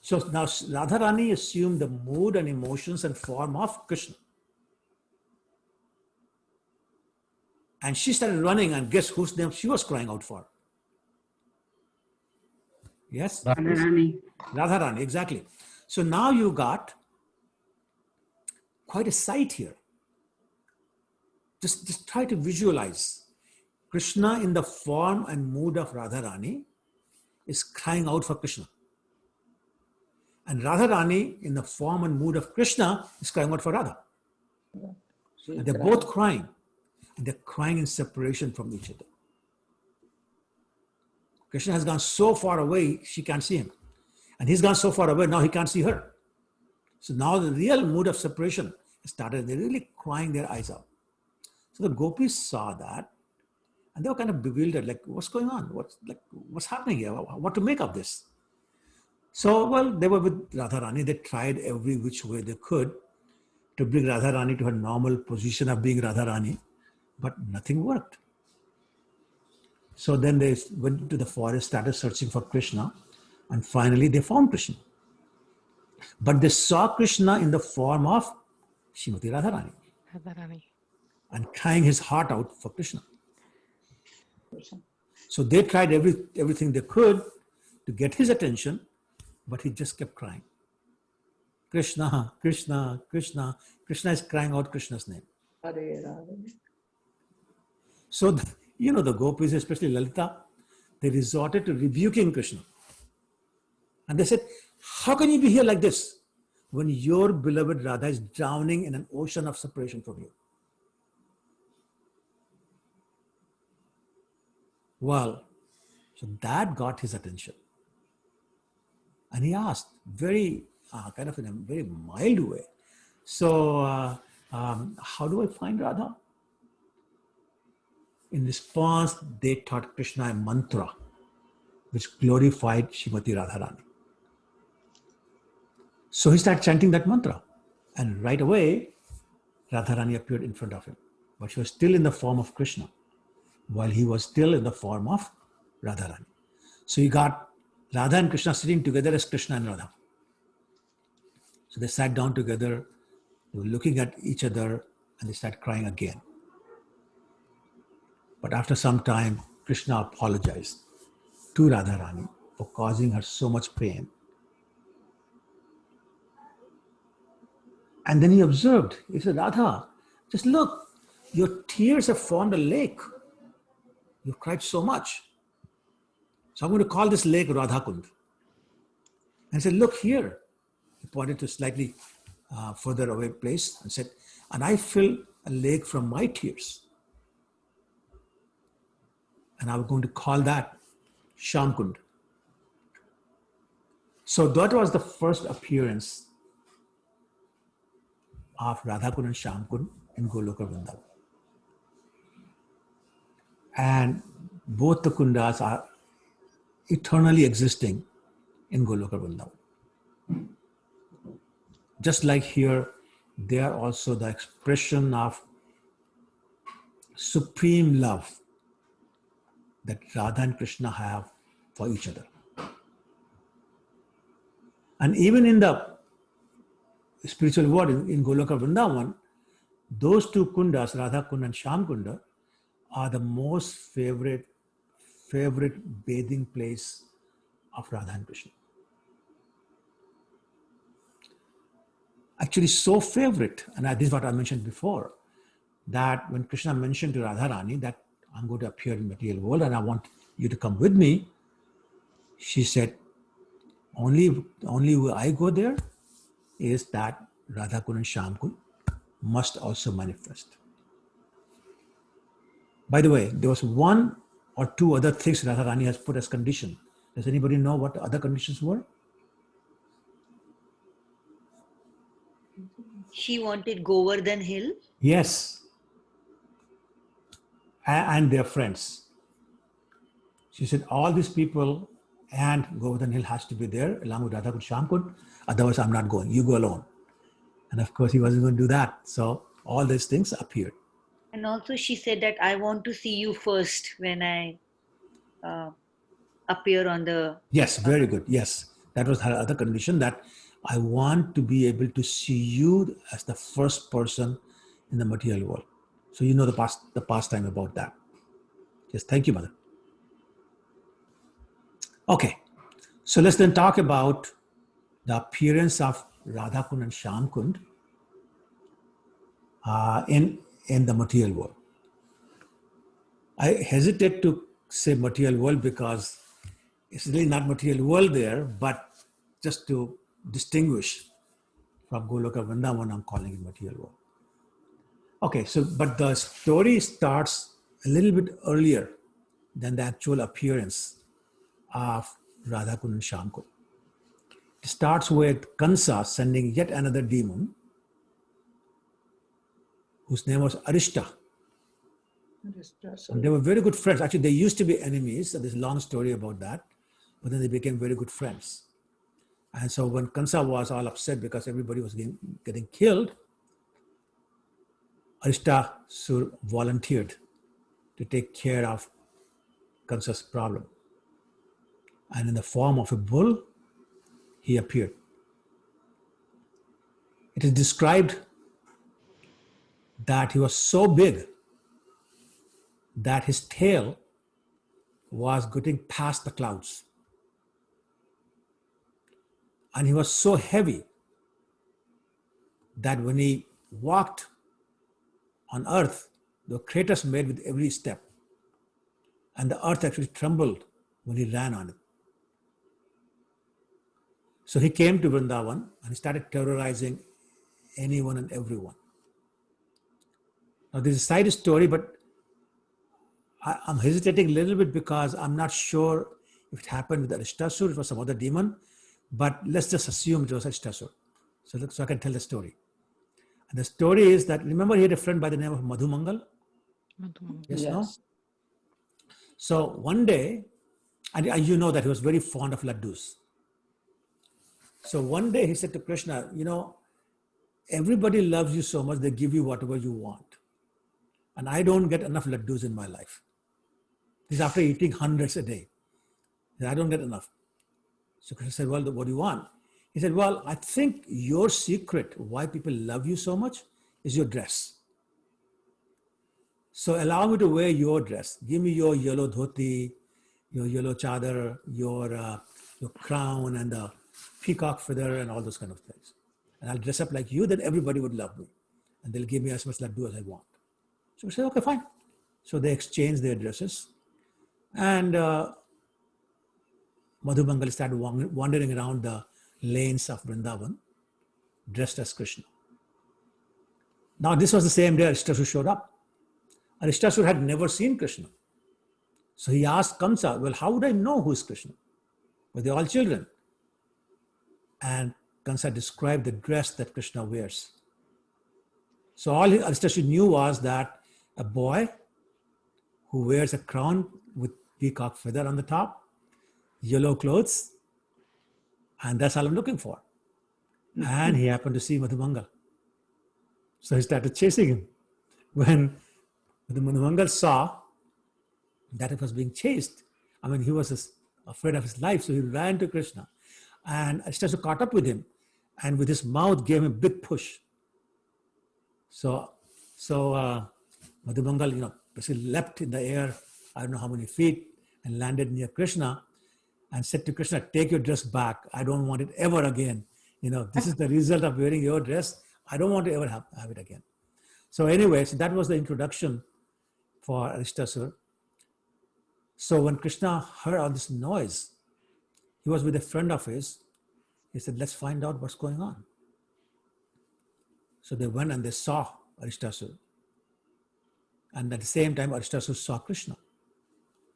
So now Radharani assumed the mood and emotions and form of Krishna. And she started running, and guess whose name she was crying out for? Yes? Radharani. Radharani, exactly. So now you got quite a sight here. Just try to visualize. Krishna in the form and mood of Radharani is crying out for Krishna. And Radharani in the form and mood of Krishna is crying out for Radha. And they're both crying. And they're crying in separation from each other. Krishna has gone so far away, she can't see him. And he's gone so far away, now he can't see her. So now the real mood of separation started. They're really crying their eyes out. So the gopis saw that, and they were kind of bewildered, like, what's going on? What's happening here? What to make of this? So, well, they were with Radharani. They tried every which way they could to bring Radharani to her normal position of being Radharani, but nothing worked. So then they went into the forest, started searching for Krishna, and finally they found Krishna. But they saw Krishna in the form of Srimati Radharani. And crying his heart out for Krishna. So they tried everything they could to get his attention, but he just kept crying. Krishna, Krishna, Krishna. Krishna is crying out Krishna's name. So, the gopis, especially Lalita, they resorted to rebuking Krishna. And they said, how can you be here like this when your beloved Radha is drowning in an ocean of separation from you? Well, so that got his attention. And he asked, very, kind of in a very mild way, so how do I find Radha? In response, they taught Krishna a mantra which glorified Srimati Radharani. So he started chanting that mantra. And right away, Radharani appeared in front of him. But she was still in the form of Krishna, while he was still in the form of Radharani. So you got Radha and Krishna sitting together as Krishna and Radha. So they sat down together, they were looking at each other, and they started crying again. But after some time, Krishna apologized to Radharani for causing her so much pain. And then he observed, he said, Radha, just look, your tears have formed a lake. You've cried so much. So I'm going to call this lake Radhakund. And he said, look here. He pointed to a slightly further away place and said, and I fill a lake from my tears. And I'm going to call that Shamkund. So that was the first appearance of Radhakund and Shamkund in Goloka Vrindavan. And both the kundas are eternally existing in Goloka Vrindavan. Just like here, they are also the expression of supreme love that Radha and Krishna have for each other. And even in the spiritual world, in Goloka Vrindavan, those two kundas, Radha Kund and Sham Kunda, are the most favorite bathing place of Radha and Krishna. Actually, so favorite, and this is what I mentioned before, that when Krishna mentioned to Radharani that I'm going to appear in the material world and I want you to come with me, she said, only way I go there is that Radha Kund and Sham Kund must also manifest. By the way, there was one or two other things Radharani has put as condition. Does anybody know what the other conditions were? She wanted Govardhan Hill. Yes. And their friends. She said, all these people and Govardhan Hill has to be there along with Radhakund Shamkund. Otherwise, I'm not going. You go alone. And of course, he wasn't going to do that. So all these things appeared. And also she said that I want to see you first when I appear on the... Yes, very good. Yes, that was her other condition, that I want to be able to see you as the first person in the material world. So you know the pastime about that. Yes, thank you, Mother. Okay, so let's then talk about the appearance of Radhakund and Shamkund in the material world. I hesitate to say material world because it's really not material world there, but just to distinguish from Goloka Vrindavan, I'm calling it material world. Okay, so but the story starts a little bit earlier than the actual appearance of Radhakund and Shamkund. It starts with Kansa sending yet another demon whose name was Arishta. And they were very good friends. Actually, they used to be enemies. So there's a long story about that. But then they became very good friends. And so when Kansa was all upset because everybody was getting killed, Arishtasur volunteered to take care of Kansa's problem. And in the form of a bull, he appeared. It is described that he was so big that his tail was getting past the clouds. And he was so heavy that when he walked on earth, the craters made with every step. And the earth actually trembled when he ran on it. So he came to Vrindavan and he started terrorizing anyone and everyone. Now there's a side story, but I'm hesitating a little bit because I'm not sure if it happened with Arishtasur, it was some other demon, but let's just assume it was Arishtasur. So I can tell the story. And the story is that, remember he had a friend by the name of Madhumangal? Yes, no? So one day, and you know that he was very fond of laddus. So one day he said to Krishna, you know, everybody loves you so much, they give you whatever you want. And I don't get enough laddus in my life. This is after eating hundreds a day. I don't get enough. So Krishna said, well, what do you want? He said, well, I think your secret, why people love you so much, is your dress. So allow me to wear your dress. Give me your yellow dhoti, your yellow chadar, your crown and the peacock feather and all those kind of things. And I'll dress up like you, then everybody would love me. And they'll give me as much laddu as I want. So we said, okay, fine. So they exchanged their dresses. And Madhumangal started wandering around the lanes of Vrindavan, dressed as Krishna. Now this was the same day Arishtasur showed up. Arishtasur had never seen Krishna. So he asked Kamsa, well, how would I know who is Krishna? Well, they're all children. And Kamsa described the dress that Krishna wears. So all Arishtasur knew was that a boy who wears a crown with peacock feather on the top, yellow clothes, and that's all I'm looking for. And he happened to see Madhumangal. So he started chasing him. When Madhumangal saw that it was being chased, I mean, he was afraid of his life, so he ran to Krishna. And Arishtasur caught up with him and with his mouth gave him a big push. So Madhumangal, basically leapt in the air, I don't know how many feet, and landed near Krishna and said to Krishna, take your dress back. I don't want it ever again. This is the result of wearing your dress. I don't want to ever have it again. So anyway, so that was the introduction for Arishtasur. So when Krishna heard all this noise, he was with a friend of his. He said, let's find out what's going on. So they went and they saw Arishtasur. And at the same time, Arishtasur saw Krishna.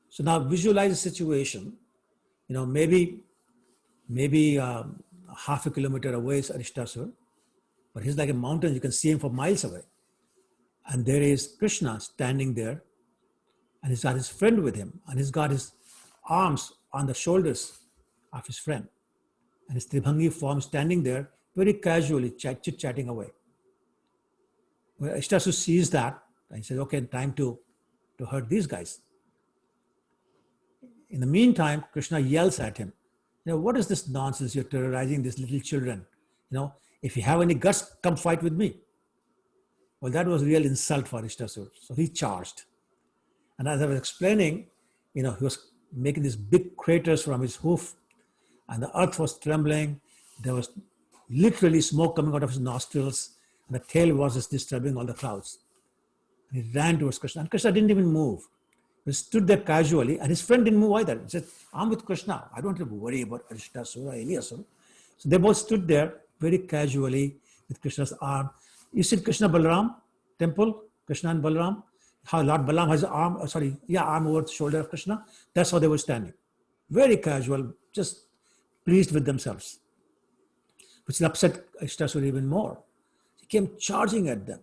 So now visualize the situation. Maybe half a kilometer away is Arishtasur, but he's like a mountain. You can see him for miles away. And there is Krishna standing there, and he's got his friend with him, and he's got his arms on the shoulders of his friend. And his Tribhangi form standing there, very casually chit-chatting away. Well, Ishtasur sees that and he says, okay, time to hurt these guys. In the meantime, Krishna yells at him, what is this nonsense? You're terrorizing these little children. If you have any guts, come fight with me. Well, that was real insult for Ishtasur. So he charged. And as I was explaining, he was making these big craters from his hoof, and the earth was trembling. There was literally smoke coming out of his nostrils, and the tail was just disturbing all the clouds. And he ran towards Krishna, and Krishna didn't even move. He stood there casually, and his friend didn't move either. He said, I'm with Krishna. I don't have to worry about Ishtasur or any asura. So they both stood there very casually with Krishna's arm. You see Krishna Balaram temple, Krishna and Balaram, how Lord Balaram has arm over the shoulder of Krishna. That's how they were standing. Very casual, just pleased with themselves, which upset Ishtasur even more. He came charging at them.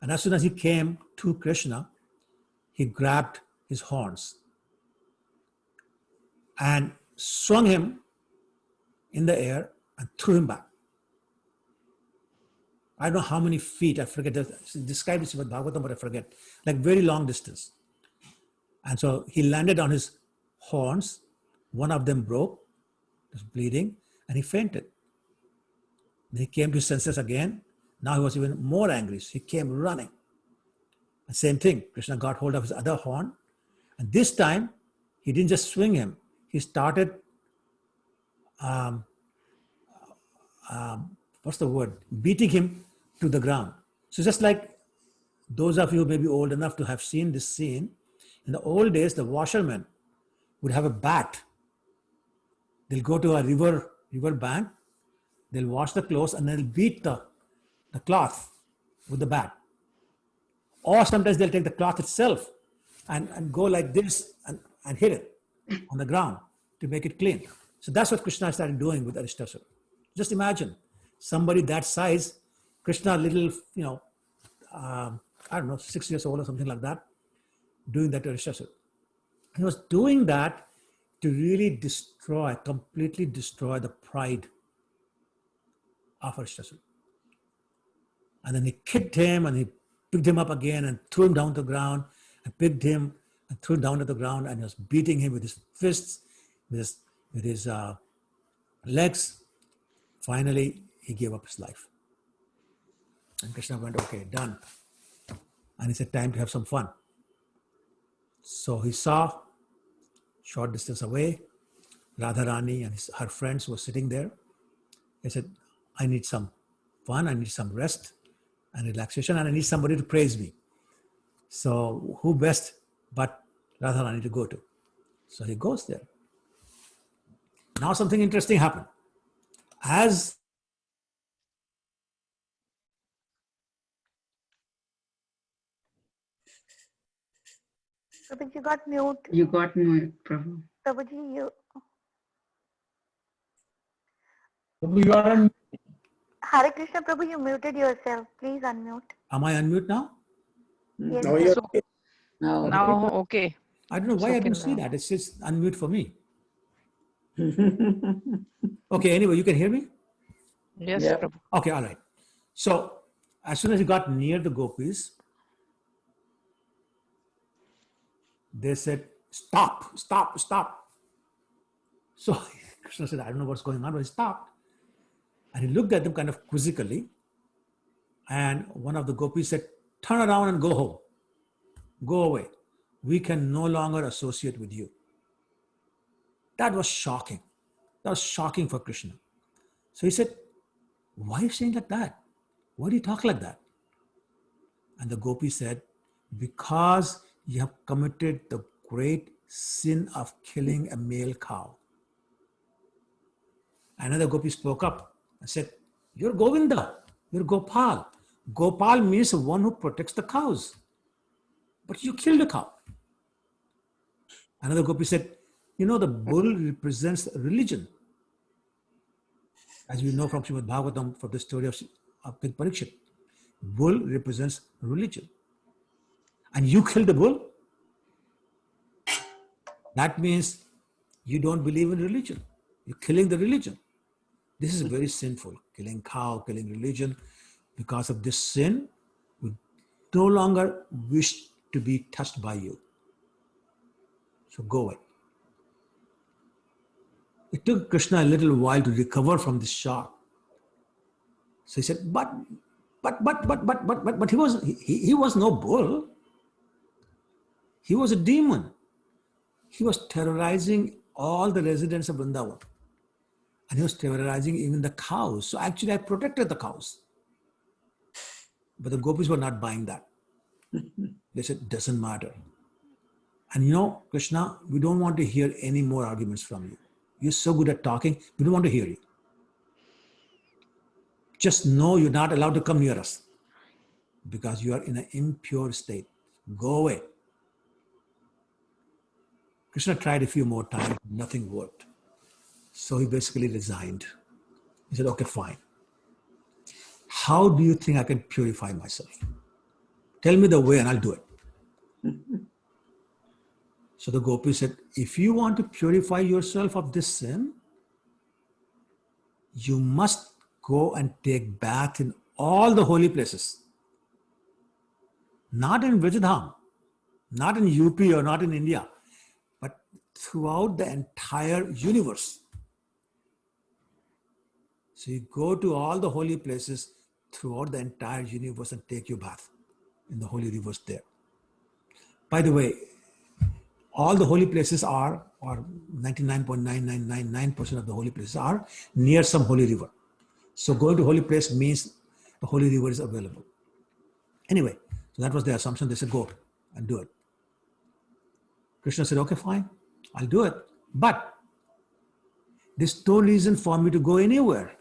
And as soon as he came to Krishna, he grabbed his horns and swung him in the air and threw him back. I don't know how many feet, I forget, described this with Bhagavatam, but I forget, like very long distance. And so he landed on his horns, one of them broke, was bleeding, and he fainted. Then he came to his senses again. Now he was even more angry, so he came running. And same thing, Krishna got hold of his other horn, and this time he didn't just swing him, he started, beating him to the ground. So just like those of you who may be old enough to have seen this scene, in the old days, the washermen would have a bat. They'll go to a river bank, they'll wash the clothes, and they'll beat the cloth with the bat. Or sometimes they'll take the cloth itself and go like this and hit it on the ground to make it clean. So that's what Krishna started doing with Ishtasur. Just imagine somebody that size, Krishna little, I don't know, 6 years old or something like that, doing that to Ishtasur. He was doing that to really completely destroy the pride of Ishtasur. And then he kicked him and he picked him up again and threw him down to the ground, and picked him and threw him down to the ground, and he was beating him with his fists, with his legs. Finally, he gave up his life. And Krishna went, okay, done. And he said, time to have some fun. So he saw, short distance away, Radharani and her friends were sitting there. He said, I need some fun, I need some rest and relaxation, and I need somebody to praise me. So who best but Radharani to go to? So he goes there. Now something interesting happened. As Prabhuji, you got mute. You got mute, Prabhu. Prabhuji, you. Prabhu, you are on. Hare Krishna, Prabhu, you muted yourself. Please unmute. am I unmute now? Yes. Now you're Now, okay. I don't know why I didn't see that. It says unmute for me. Okay, anyway, you can hear me? Yes, Yeah. Prabhu. Okay, all right. So as soon as he got near the gopis, they said, stop, stop, stop. So Krishna said, I don't know what's going on, but he stopped. And he looked at them kind of quizzically. And one of the gopis said, turn around and go home. Go away. We can no longer associate with you. That was shocking. That was shocking for Krishna. So he said, why are you saying like that? Why do you talk like that? And the gopi said, because you have committed the great sin of killing a male cow. Another gopi spoke up and said, you're Govinda, you're Gopal. Gopal means one who protects the cows. But you killed a cow. Another gopi said, the bull represents religion. As we know from Srimad Bhagavatam, from the story of King Parikshit, bull represents religion. And you killed the bull? That means you don't believe in religion. You're killing the religion. This is very sinful. Killing cow, killing religion. Because of this sin, we no longer wish to be touched by you. So go away. It took Krishna a little while to recover from this shock. So he said, but he was no bull. He was a demon. He was terrorizing all the residents of Vrindavan. And he was terrorizing even the cows. So actually I protected the cows. But the gopis were not buying that. They said, doesn't matter. And you know, Krishna, we don't want to hear any more arguments from you. You're so good at talking, we don't want to hear you. Just know you're not allowed to come near us because you are in an impure state. Go away. Krishna tried a few more times, nothing worked. So he basically resigned. He said, okay, fine. How do you think I can purify myself? Tell me the way and I'll do it. So the gopis said, if you want to purify yourself of this sin, you must go and take bath in all the holy places. Not in Vrijadham, not in UP or not in India, but throughout the entire universe. So you go to all the holy places throughout the entire universe and take your bath in the holy rivers there. By the way, all the holy places are, or 99.9999% of the holy places are near some holy river. So going to holy place means the holy river is available. Anyway, so that was the assumption. They said, go and do it. Krishna said, okay, fine, I'll do it. But there's no reason for me to go anywhere.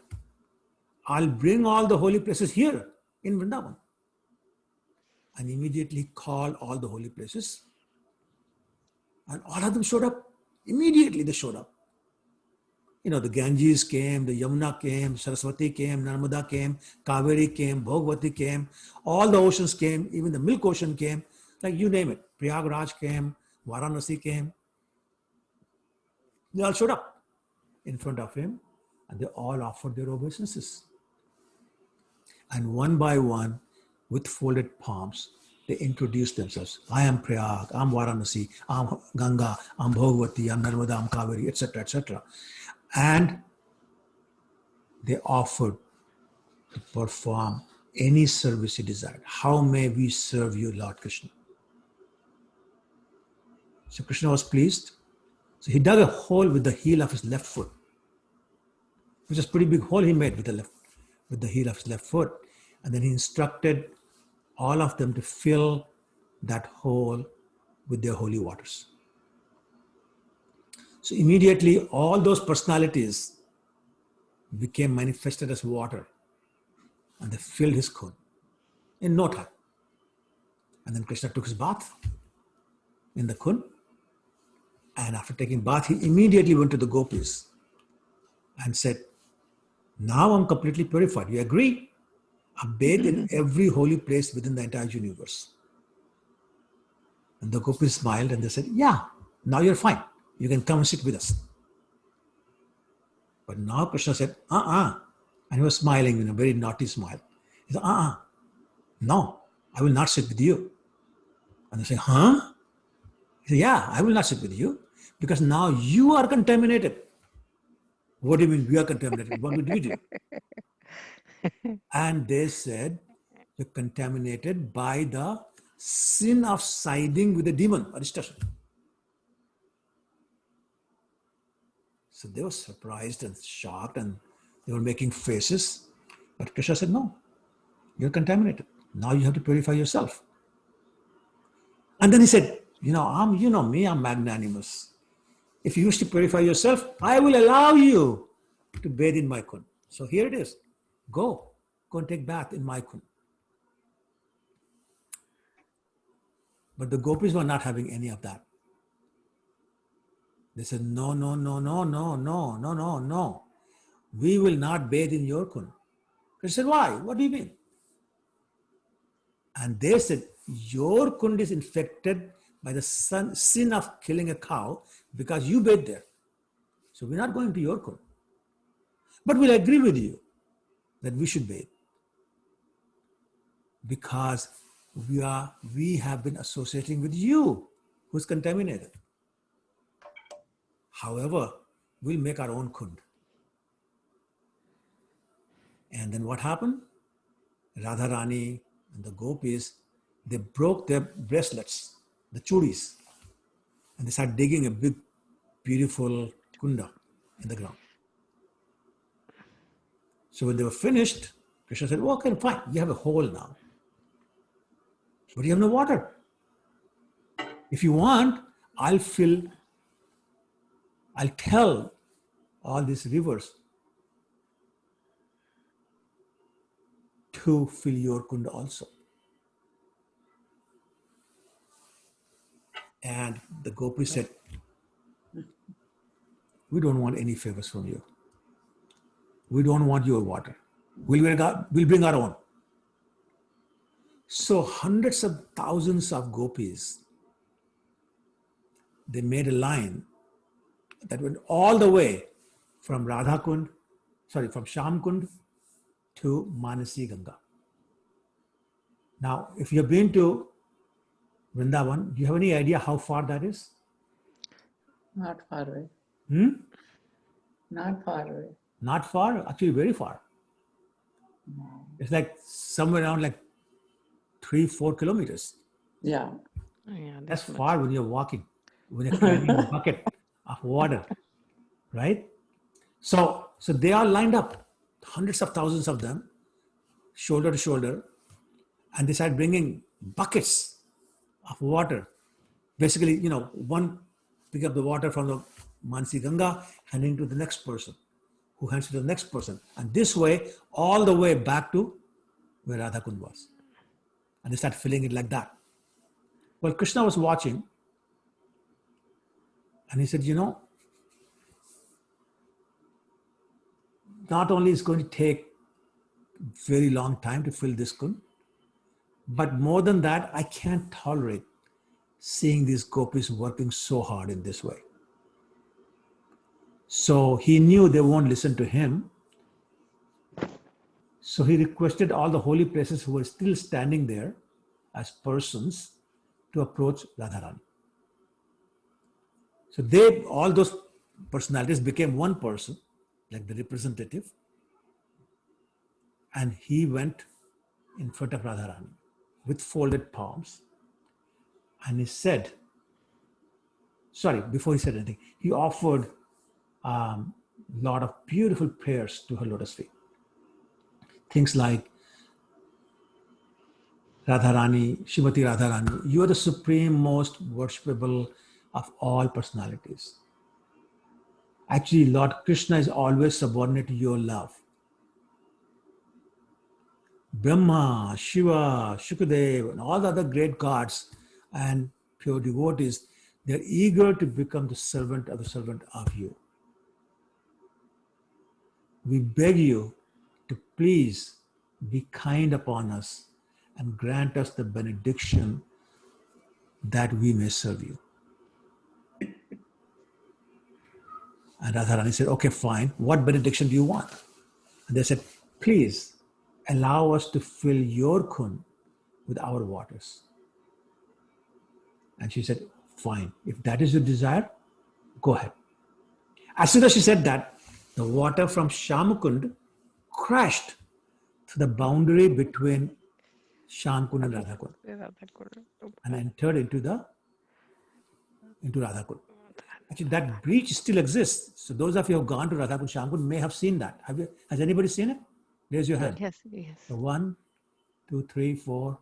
I'll bring all the holy places here in Vrindavan. And immediately call all the holy places. And all of them showed up. Immediately they showed up. You know, the Ganges came, the Yamuna came, Saraswati came, Narmada came, Kaveri came, Bhogavati came. All the oceans came, even the milk ocean came. Like you name it. Prayagraj came, Varanasi came. They all showed up in front of him and they all offered their obeisances. And one by one, with folded palms, they introduced themselves. I am Prayag, I'm Varanasi, I'm Ganga, I'm Bhogavati, I'm Narmada, I'm Kaveri, etc., etc. And they offered to perform any service he desired. How may we serve you, Lord Krishna? So Krishna was pleased. So he dug a hole with the heel of his left foot, which is a pretty big hole he made with the heel of his left foot. And then he instructed all of them to fill that hole with their holy waters. So immediately all those personalities became manifested as water and they filled his kund in no time. And then Krishna took his bath in the kund. And after taking bath, he immediately went to the gopis and said, now I'm completely purified. You agree? I bathe in every holy place within the entire universe. And the gopis smiled and they said, yeah, now you're fine. You can come and sit with us. But now Krishna said, And he was smiling in a very naughty smile. He said, no, I will not sit with you. And they said, huh? He said, yeah, I will not sit with you because now you are contaminated. What do you mean we are contaminated? What did we do? And they said, you're contaminated by the sin of siding with the demon, Aristasura. So they were surprised and shocked and they were making faces. But Krishna said, no, you're contaminated. Now you have to purify yourself. And then he said, you know me, I'm magnanimous. If you wish to purify yourself, I will allow you to bathe in my kund. So here it is. Go and take bath in my kund. But the gopis were not having any of that. They said, no. We will not bathe in your kund. Krishna said, why? What do you mean? And they said, your kund is infected by the sin of killing a cow because you bathe there. So we're not going to your Kund. But we'll agree with you that we should bathe. Because we have been associating with you who's contaminated. However, we'll make our own Kund. And then what happened? Radharani and the gopis, they broke their bracelets, the chudis, and they started digging a big, beautiful kunda in the ground. So when they were finished, Krishna said, well, okay, fine, you have a hole now. But you have no water. If you want, I'll tell all these rivers to fill your kunda also. And the gopis said, we don't want any favors from you. We don't want your water. We'll bring our own. So hundreds of thousands of gopis, they made a line that went all the way from from Shamkund to Manasi Ganga. Now, if you've been to Vrindavan, do you have any idea how far that is? Not far away. Not far away. Not far, actually very far. No. It's like somewhere around like 3-4 kilometers. Yeah. Yeah, That's far when you're walking, when you're carrying a bucket of water, right? So they are lined up, hundreds of thousands of them, shoulder to shoulder, and they start bringing buckets of water. Basically, one pick up the water from the Manasi Ganga, handing to the next person, who hands to the next person. And this way, all the way back to where Radhakund was. And they start filling it like that. Well, Krishna was watching, and he said, not only is it going to take very long time to fill this kund, but more than that, I can't tolerate seeing these gopis working so hard in this way. So he knew they won't listen to him. So he requested all the holy places who were still standing there as persons to approach Radharani. So all those personalities became one person, like the representative, and he went in front of Radharani with folded palms, and he said, before he said anything, he offered a lot of beautiful prayers to her lotus feet. Things like, Radharani, Shrimati Radharani, you are the supreme, most worshipable of all personalities. Actually, Lord Krishna is always subordinate to your love. Brahma, Shiva, Shukadev, and all the other great gods and pure devotees, they're eager to become the servant of you. We beg you to please be kind upon us and grant us the benediction that we may serve you. And Radharani said, okay, fine. What benediction do you want? And they said, please allow us to fill your kund with our waters. And she said, fine. If that is your desire, go ahead. As soon as she said that, the water from Shamkund crashed to the boundary between Shamkund and Radhakund and entered into Radhakund. Actually, that breach still exists. So those of you who have gone to Radhakund, Shamkund may have seen that. Has anybody seen it? Raise your hand. Yes. So 1, 2, 3, 4,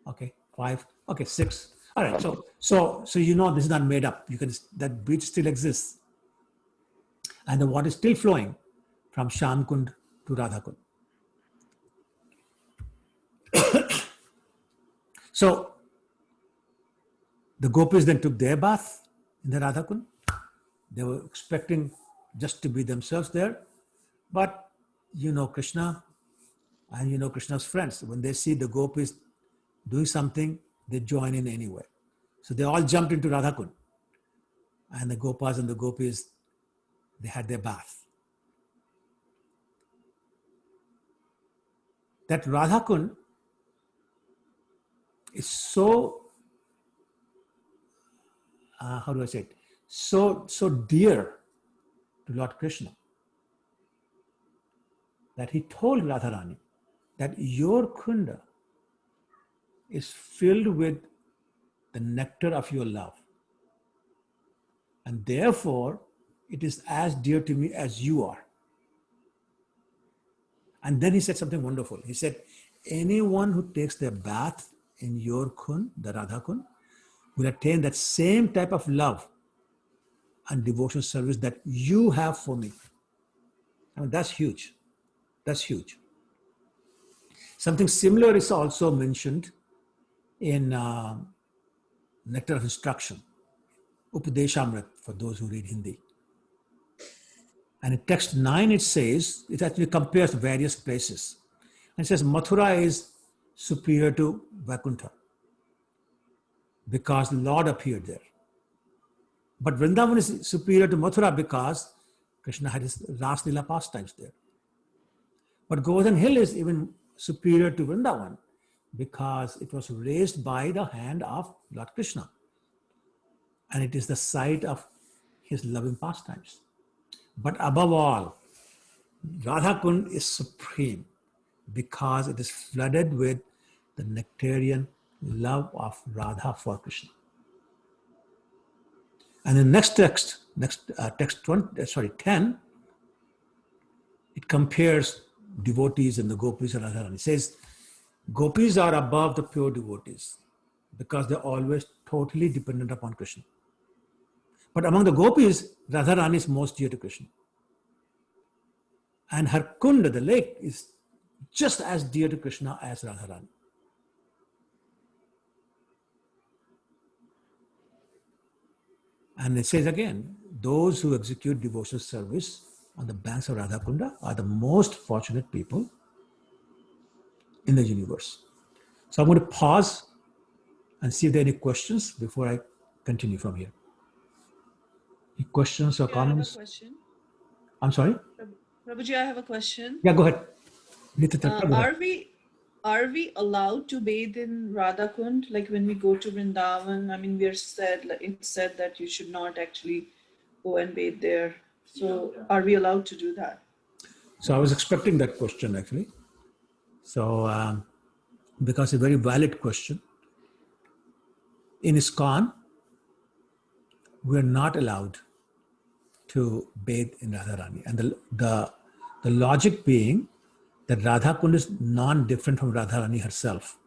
okay, 5, okay, 6. All right. So this is not made up. That breach still exists, and the water is still flowing from Shamkund to Radhakund. So the gopis then took their bath in the Radhakund. They were expecting just to be themselves there, but Krishna and Krishna's friends, when they see the gopis doing something, they join in anyway. So they all jumped into Radhakund, and the gopas and the gopis, they had their bath. That Radhakund is so, how do I say it? So dear to Lord Krishna that he told Radharani that your kunda is filled with the nectar of your love. And therefore, it is as dear to me as you are. And then he said something wonderful. He said, anyone who takes their bath in your kund, the Radha Kund, will attain that same type of love and devotional service that you have for me. I mean, that's huge. That's huge. Something similar is also mentioned in Nectar of Instruction, Upadeshamrit, for those who read Hindi. And in text 9, it says, it actually compares various places. And it says Mathura is superior to Vaikuntha because the Lord appeared there. But Vrindavan is superior to Mathura because Krishna had his Ras Leela pastimes there. But Govardhan Hill is even superior to Vrindavan because it was raised by the hand of Lord Krishna. And it is the site of his loving pastimes. But above all, Radha Kund is supreme because it is flooded with the nectarian love of Radha for Krishna. And in next text 10, it compares devotees and the gopis and Radharani. It says, gopis are above the pure devotees because they're always totally dependent upon Krishna. But among the gopis, Radharani is most dear to Krishna. And her kunda, the lake, is just as dear to Krishna as Radharani. And it says again, those who execute devotional service on the banks of Radhakunda are the most fortunate people in the universe. So I'm going to pause and see if there are any questions before I continue from here. Any questions or comments? I have a question. I'm sorry? Prabhuji, I have a question. Yeah, go ahead. Nitya, go ahead. Are we allowed to bathe in Radha Kund? Like when we go to Vrindavan, I mean, it's said that you should not actually go and bathe there. So are we allowed to do that? So I was expecting that question actually. So because it's a very valid question. In ISKCON, we are not allowed to bathe in Radharani. And the logic being that Radha Kund is non-different from Radharani herself.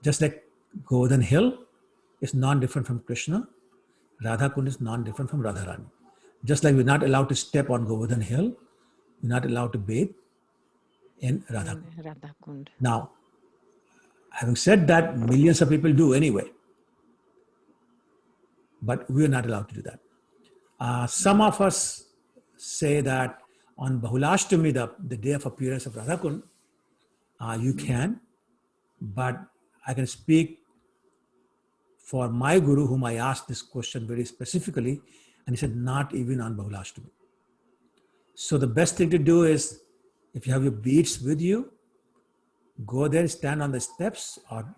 Just like Govardhan Hill is non-different from Krishna, Radha Kund is non-different from Radharani. Just like we're not allowed to step on Govardhan Hill, we're not allowed to bathe in Radha Kund. Now, having said that, millions of people do anyway. But we're not allowed to do that. Some of us say that on Bahulashtami, the day of appearance of Radha Kund, you can, but I can speak for my guru, whom I asked this question very specifically, and he said, not even on Bahulashtami. So the best thing to do is, if you have your beads with you, go there, stand on the steps or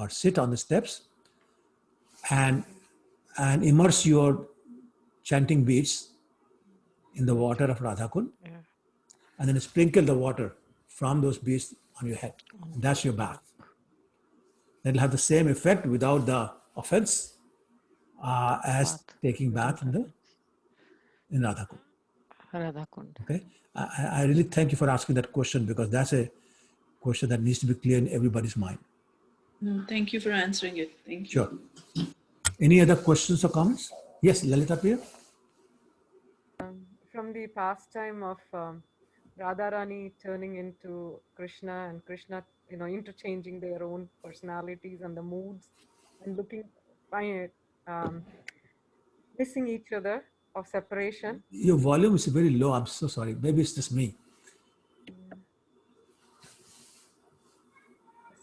sit on the steps and immerse your chanting beads in the water of Radha Kund, and then sprinkle the water from those beads on your head. That's your bath. That'll have the same effect without the offense as taking bath in Radha Kund. Okay, I really thank you for asking that question because that's a question that needs to be clear in everybody's mind. No, thank you for answering it. Thank you. Sure. Any other questions or comments? Yes, Lalita Priya. From the pastime of Radharani turning into Krishna and Krishna, interchanging their own personalities and the moods and missing each other of separation. Your volume is very low. I'm so sorry. Maybe it's just me.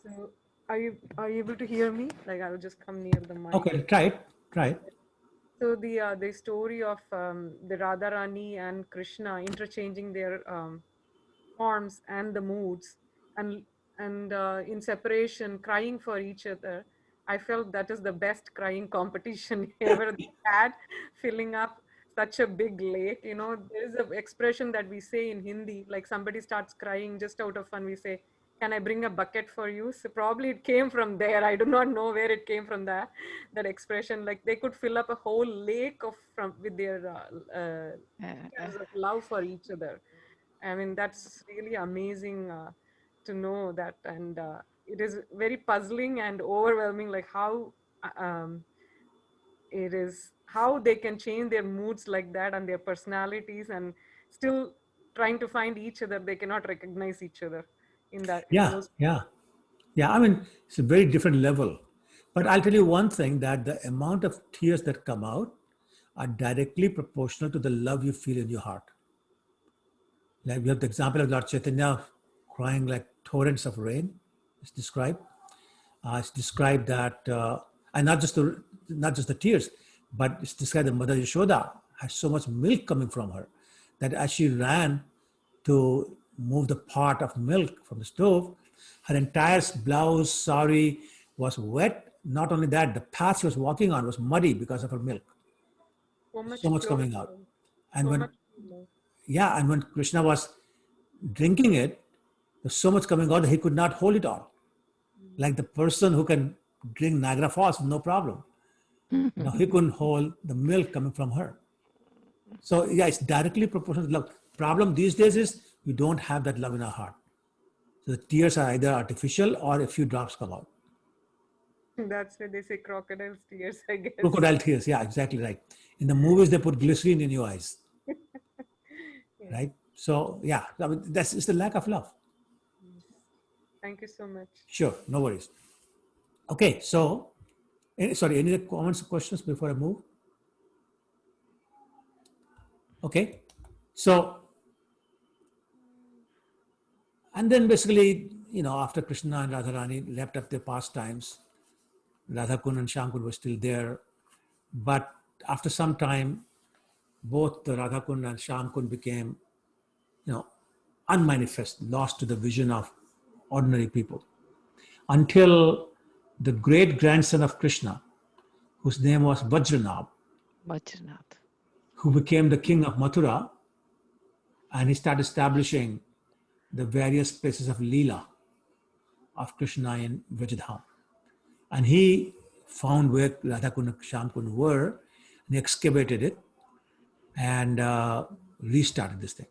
So are you able to hear me? Like I'll just come near the mic. Okay, try it. So the story of the Radharani and Krishna interchanging their forms and the moods, and in separation crying for each other, I felt that is the best crying competition ever they had, filling up such a big lake. You know, there is an expression that we say in Hindi, like somebody starts crying just out of fun, we say, can I bring a bucket for you? So probably it came from there. I do not know where it came from, that expression. Like they could fill up a whole lake with their tears of love for each other. I mean, that's really amazing to know that. And it is very puzzling and overwhelming, like how it is, how they can change their moods like that and their personalities, and still trying to find each other. They cannot recognize each other in that. in Yeah, those- yeah. Yeah, I mean, it's a very different level. But I'll tell you one thing, that the amount of tears that come out are directly proportional to the love you feel in your heart. Like we have the example of Lord Chaitanya crying like torrents of rain. It's described. It's described that, and not just the tears, but it's described that Mother Yashoda has so much milk coming from her that as she ran to move the pot of milk from the stove, her entire blouse, sari was wet. Not only that, the path she was walking on was muddy because of her milk. So much coming out. And when and when Krishna was drinking it, there's so much coming out that he could not hold it all. Like the person who can drink Niagara Falls, no problem. Now he couldn't hold the milk coming from her. So yeah, it's directly proportional to love. Problem these days is we don't have that love in our heart. So the tears are either artificial or a few drops come out. That's why they say crocodile tears, I guess. Crocodile tears, yeah, exactly right. In the movies, they put glycerine in your eyes. Right? So yeah, I mean, it's the lack of love. Thank you so much. Sure, no worries. Okay, so, any other comments or questions before I move? Okay, so, and then basically, after Krishna and Radharani left up their pastimes, Radhakund and Shyamkund were still there. But after some time, both the Radhakund and Shyamkund became, unmanifest, lost to the vision of ordinary people. Until the great grandson of Krishna, whose name was Vajranath, who became the king of Mathura, and he started establishing the various places of Leela of Krishna in Vrajadham. And he found where Radhakund and Shyamkund were, and he excavated it and restarted this thing.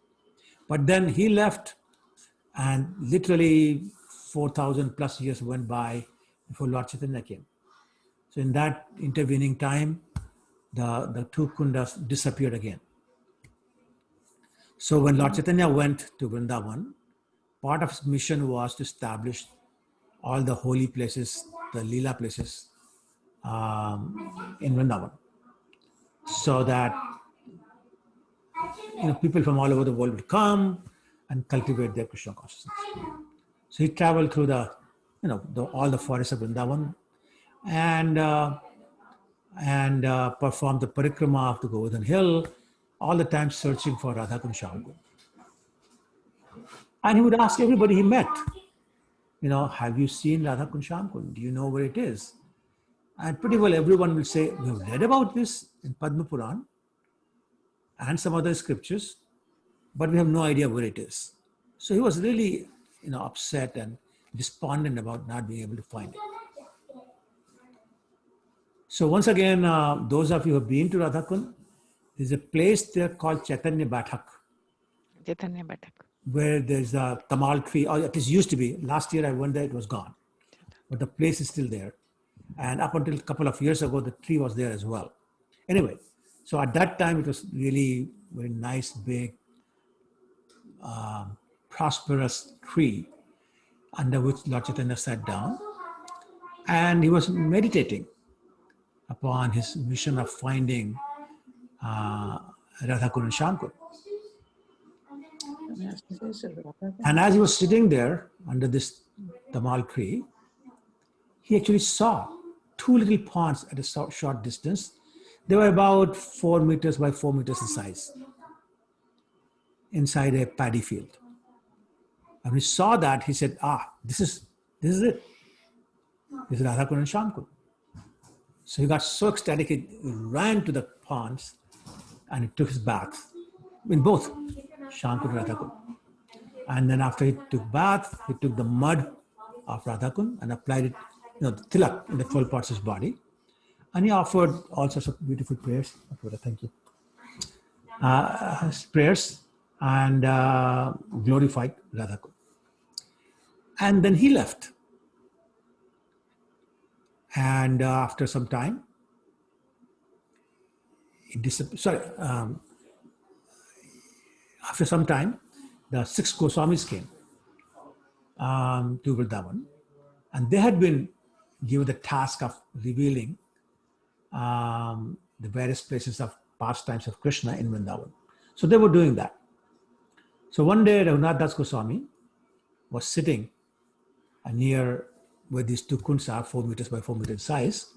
But then he left, and literally 4,000 plus years went by before Lord Chaitanya came. So in that intervening time, the two kundas disappeared again. So when Lord Chaitanya went to Vrindavan, part of his mission was to establish all the holy places, the Leela places in Vrindavan, so that people from all over the world would come and cultivate their Krishna consciousness. So he traveled through all the forests of Vrindavan and performed the parikrama of the Govardhan Hill, all the time searching for Radhakund Shyamkund. And he would ask everybody he met, have you seen Radhakund Shyamkund? Do you know where it is? And pretty well everyone will say, we have read about this in Padma Puran and some other scriptures, but we have no idea where it is. So he was really, upset and despondent about not being able to find it. So once again, those of you who have been to Radhakund, there's a place there called Chaitanya Bathak. Chaitanya Bathak. Where there's a tamal tree, or it used to be. Last year I went there, it was gone. But the place is still there. And up until a couple of years ago, the tree was there as well. Anyway, so at that time, it was really very nice, big, prosperous tree under which Lord Chaitanya sat down. And he was meditating upon his mission of finding Radhakund and Shyamkund. And as he was sitting there under this tamal tree, he actually saw two little ponds at a short distance They were about 4 meters by 4 meters in size inside a paddy field. And we saw that, he said, this is it. This is Radhakund and Shyamkund. So he got so ecstatic, he ran to the ponds and he took his bath in both Shyamkund and Radhakund. And then after he took bath, he took the mud of Radhakund and applied it, the tilak in the 12 parts of his body. And he offered all sorts of beautiful prayers. Thank you. Prayers and glorified Radhakund. And then he left. And after some time, after some time, the 6 Goswamis came to Vrindavan, and they had been given the task of revealing the various places of pastimes of Krishna in Vrindavan. So they were doing that. So one day, Raghunath Das Goswami was sitting near where these 2 kunds are, 4 meters by 4 meters in size,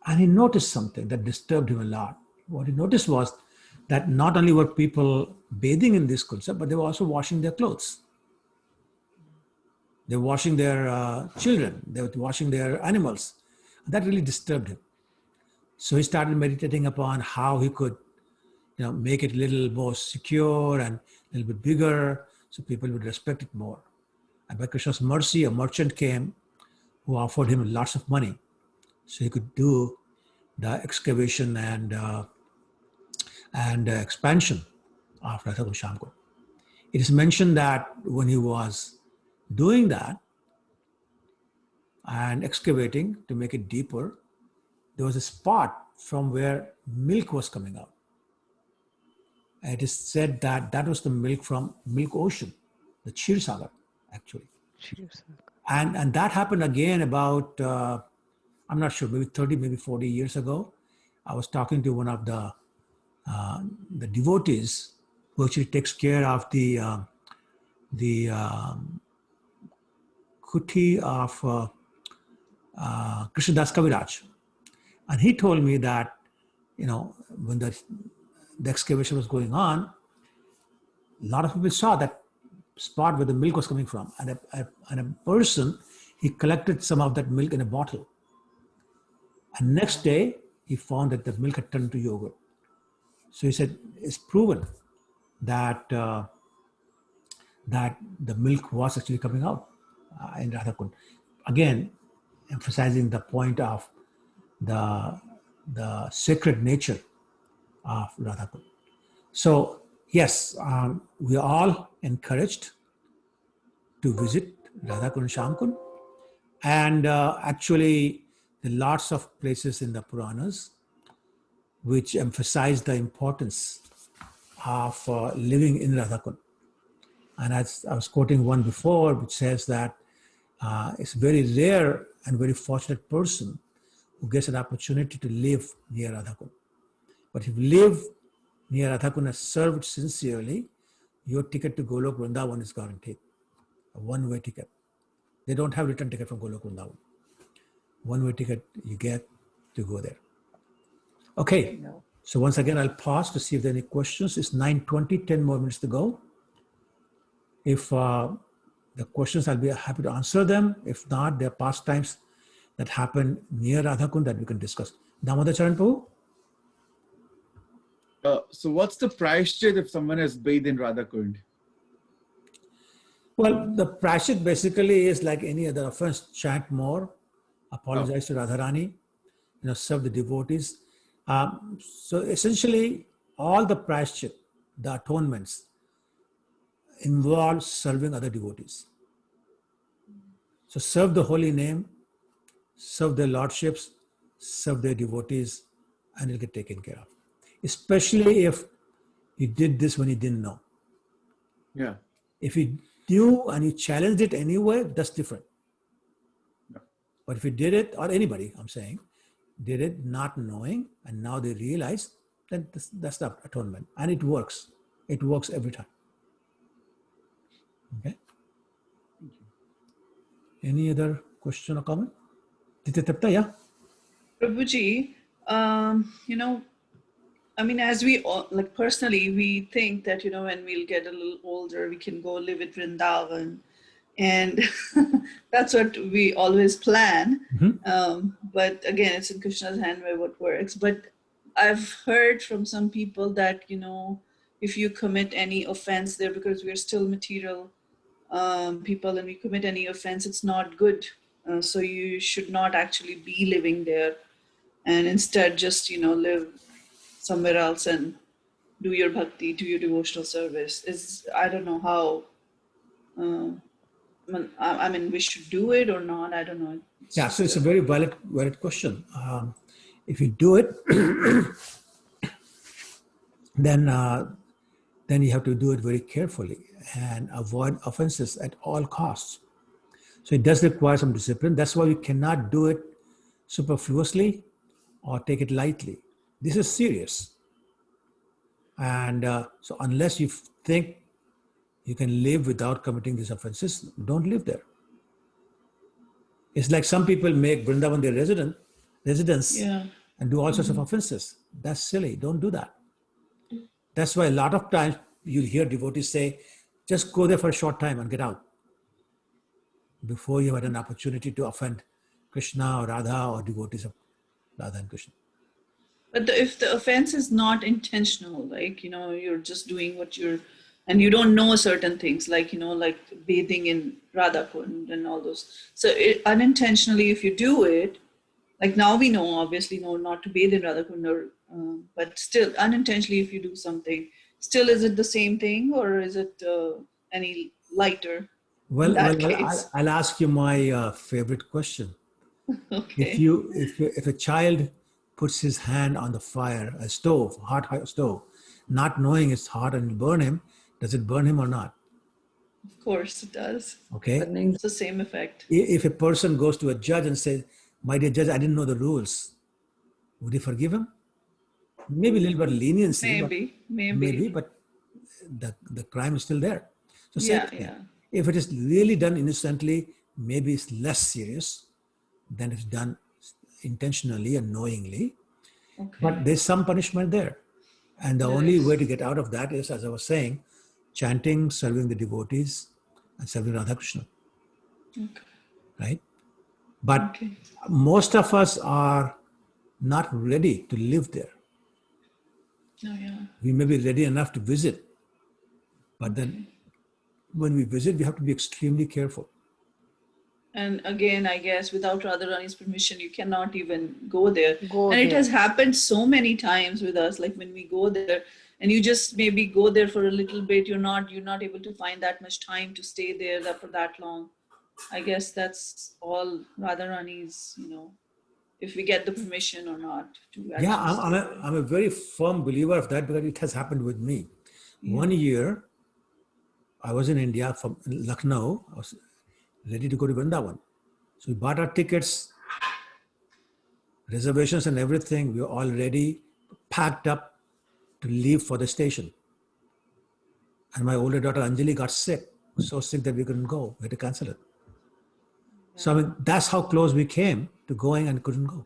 and he noticed something that disturbed him a lot. What he noticed was that not only were people bathing in this kunsa, but they were also washing their clothes. They were washing their children. They were washing their animals. That really disturbed him. So he started meditating upon how he could, make it a little more secure and a little bit bigger so people would respect it more. And by Krishna's mercy, a merchant came who offered him lots of money so he could do the excavation and expansion of Radhakund Shyamkund. It is mentioned that when he was doing that and excavating to make it deeper, there was a spot from where milk was coming out. And it is said that that was the milk from Milk Ocean, the Kshirsagar, actually. And that happened again about, I'm not sure, maybe 30, maybe 40 years ago. I was talking to one of the devotees who actually takes care of the kuti of Krishnadas Kaviraj. And he told me that, when the excavation was going on, a lot of people saw that spot where the milk was coming from. And a person, he collected some of that milk in a bottle. And next day, he found that the milk had turned to yogurt. So he said, it's proven that that the milk was actually coming out in Radhakund. Again, emphasizing the point of the sacred nature of Radhakund. So yes, we are all encouraged to visit Radhakund and Shyamkund. And actually, there are lots of places in the Puranas which emphasize the importance of living in Radhakund. And as I was quoting one before, which says that it's a very rare and very fortunate person who gets an opportunity to live near Radhakund. But if you live near Radhakund and served sincerely, your ticket to Golok Vrindavan is guaranteed. A one-way ticket. They don't have return ticket from Golok Vrindavan. One-way ticket you get to go there. Okay, so once again, I'll pause to see if there are any questions. It's 9:20, 10 more minutes to go. If the questions, I'll be happy to answer them. If not, there are pastimes that happen near Radhakund that we can discuss. Damodar Charan Prabhu? So what's the prayashchit if someone has bathed in Radhakund? Well, the prayashchit basically is like any other offense. Chant more, apologize to Radharani, serve the devotees. So essentially, all the prayashchit, the atonements, involve serving other devotees. So serve the holy name, serve their lordships, serve their devotees, and it'll get taken care of. Especially if you did this when you didn't know. Yeah. If you knew and you challenged it anyway, that's different. Yeah. But if you did it, or anybody, I'm saying, did it not knowing, and now they realize, then that's the atonement. And it works. It works every time. Okay. Thank you. Any other question or comment? Ditya Tipta, yeah? Prabhuji, You know, I mean, as we all, like personally, we think that, you know, when we'll get a little older, we can go live at Vrindavan. And that's what we always plan. But again, it's in Krishna's hand where what works. But I've heard from some people that, you know, if you commit any offense there, because we're still material people and we commit any offense, it's not good. So you should not actually be living there, and instead just, you know, live somewhere else and do your bhakti, do your devotional service. I don't know how, I mean, we should do it or not, I don't know. Yeah, so it's a very valid question. If you do it, then you have to do it very carefully and avoid offenses at all costs. So it does require some discipline. That's why we cannot do it superfluously or take it lightly. This is serious. And so unless you think you can live without committing these offenses, don't live there. It's like some people make Vrindavan their residence and do all sorts of offenses. That's silly. Don't do that. That's why a lot of times you'll hear devotees say, just go there for a short time and get out before you had an opportunity to offend Krishna or Radha or devotees of Radha and Krishna. But if the offense is not intentional, like, you know, you're just doing what and you don't know certain things, like, you know, like bathing in Radha Kund and all those. So unintentionally, if you do it, like now we know, obviously, no, not to bathe in Radha Kund, but still unintentionally, if you do something, still, is it the same thing or is it any lighter? Well, I'll ask you my favorite question. Okay. If a child puts his hand on the fire, a stove, hot stove, not knowing it's hot and it'll burn him, does it burn him or not? Of course it does. Okay. It's the same effect. If a person goes to a judge and says, my dear judge, I didn't know the rules, would he forgive him? Maybe a little bit of leniency. Maybe, but the crime is still there. So if it is really done innocently, maybe it's less serious than if it's done intentionally and knowingly. Okay. But there's some punishment there. And the only way to get out of that is, as I was saying, chanting, serving the devotees, and serving Radha Krishna. Okay. Right? But most of us are not ready to live there. We may be ready enough to visit, but then when we visit, we have to be extremely careful. And again, I guess without Radharani's permission, you cannot even go there. It has happened so many times with us, like when we go there and you just maybe go there for a little bit, you're not able to find that much time to stay there for that long. I guess that's all Radharani's, you know, if we get the permission or not. I'm a very firm believer of that because it has happened with me. One year, I was in India from Lucknow. I was ready to go to Vrindavan. So we bought our tickets, reservations and everything. We were all ready, packed up to leave for the station. And my older daughter Anjali got sick, so sick that we couldn't go. We had to cancel it. So I mean, that's how close we came to going and couldn't go.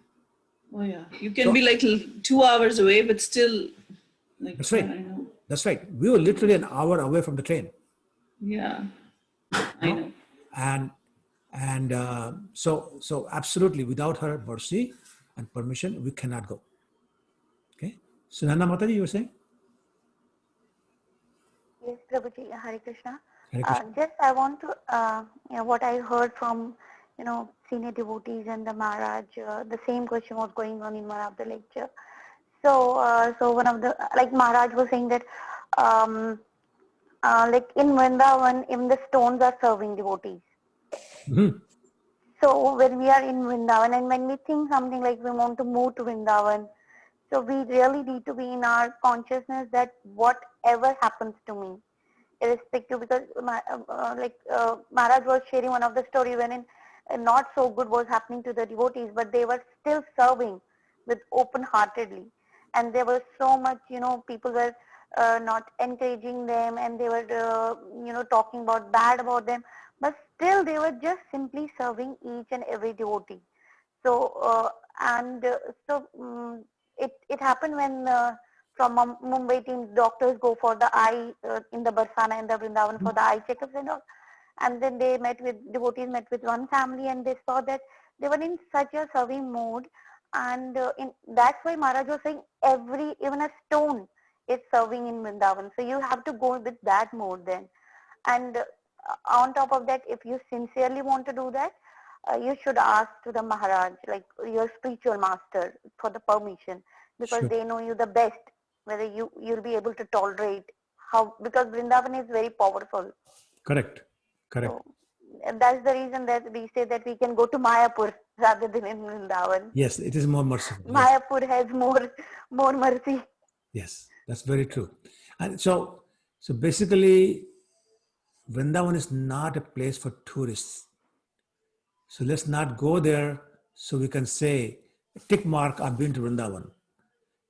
Oh yeah, you can be like 2 hours away, but still. Like, that's right. That's right. We were literally an hour away from the train. Yeah, I know. And so absolutely, without her mercy and permission, we cannot go. Okay. Sunana Mataji, you were saying? Yes, Prabhuji, Hare Krishna. Hare Krishna. Just I want to, what I heard from, senior devotees and the Maharaj, the same question was going on in one of the lecture. So one of the, like Maharaj was saying that, like in Vrindavan, even the stones are serving devotees. Mm-hmm. So when we are in Vrindavan and when we think something like we want to move to Vrindavan, so we really need to be in our consciousness that whatever happens to me, irrespective, because Maharaj was sharing one of the story when not so good was happening to the devotees, but they were still serving with open-heartedly. And there was so much, people were not encouraging them and they were, talking bad about them. But still they were just simply serving each and every devotee. It happened when from Mumbai team doctors go for the eye in the Barsana and the Vrindavan for the eye checkups and all. And then they devotees met with one family and they saw that they were in such a serving mood. And that's why Maharaj was saying even a stone is serving in Vrindavan. So you have to go with that mode then. And on top of that, if you sincerely want to do that, you should ask to the Maharaj, like your spiritual master, for the permission, because Sure. they know you the best, whether you'll be able to tolerate because Vrindavan is very powerful. Correct. Correct. So, and that's the reason that we say that we can go to Mayapur rather than in Vrindavan. Yes, it is more merciful. Yes. Mayapur has more mercy. Yes, that's very true. And so basically, Vrindavan is not a place for tourists. So let's not go there so we can say, tick mark, I've been to Vrindavan,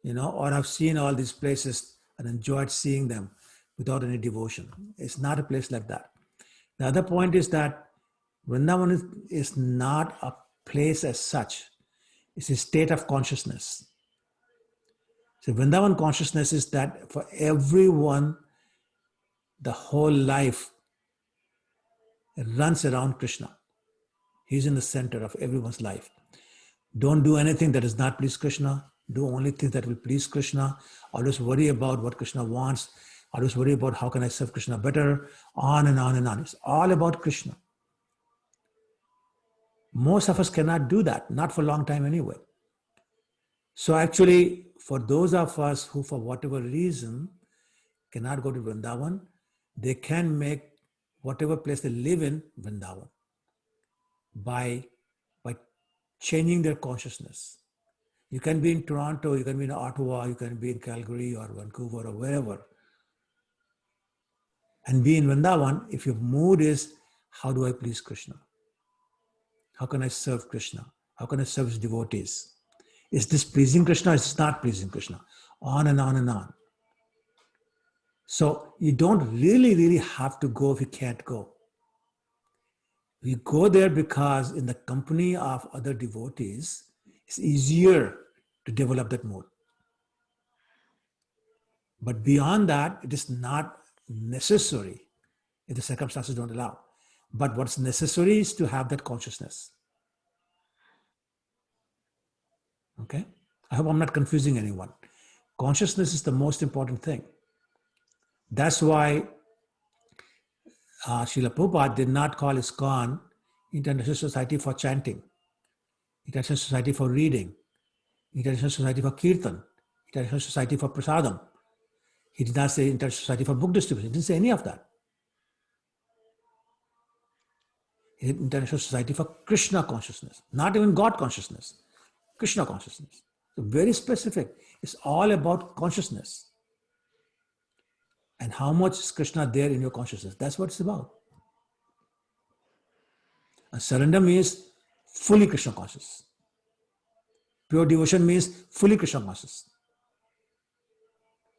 or I've seen all these places and enjoyed seeing them without any devotion. It's not a place like that. The other point is that Vrindavan is not a place as such. It's a state of consciousness. So Vrindavan consciousness is that for everyone, the whole life runs around Krishna. He's in the center of everyone's life. Don't do anything that does not please Krishna. Do only things that will please Krishna. Always worry about what Krishna wants. Always worry about how can I serve Krishna better. On and on and on. It's all about Krishna. Most of us cannot do that, not for a long time anyway. So actually, for those of us who, for whatever reason, cannot go to Vrindavan, they can make whatever place they live in Vrindavan by changing their consciousness. You can be in Toronto, you can be in Ottawa, you can be in Calgary or Vancouver or wherever, and be in Vrindavan if your mood is, how do I please Krishna? How can I serve Krishna? How can I serve his devotees? Is this pleasing Krishna? Is this not pleasing Krishna? On and on and on. So you don't really have to go if you can't go. We go there because in the company of other devotees, it's easier to develop that mood. But beyond that, it is not necessary if the circumstances don't allow. But what's necessary is to have that consciousness. Okay? I hope I'm not confusing anyone. Consciousness is the most important thing. That's why Srila Prabhupada did not call ISKCON International Society for Chanting, International Society for Reading, International Society for Kirtan, International Society for Prasadam. He did not say International Society for Book Distribution. He didn't say any of that. He said International Society for Krishna Consciousness, not even God Consciousness, Krishna Consciousness. So very specific. It's all about consciousness. And how much is Krishna there in your consciousness? That's what it's about. And surrender means fully Krishna conscious. Pure devotion means fully Krishna conscious.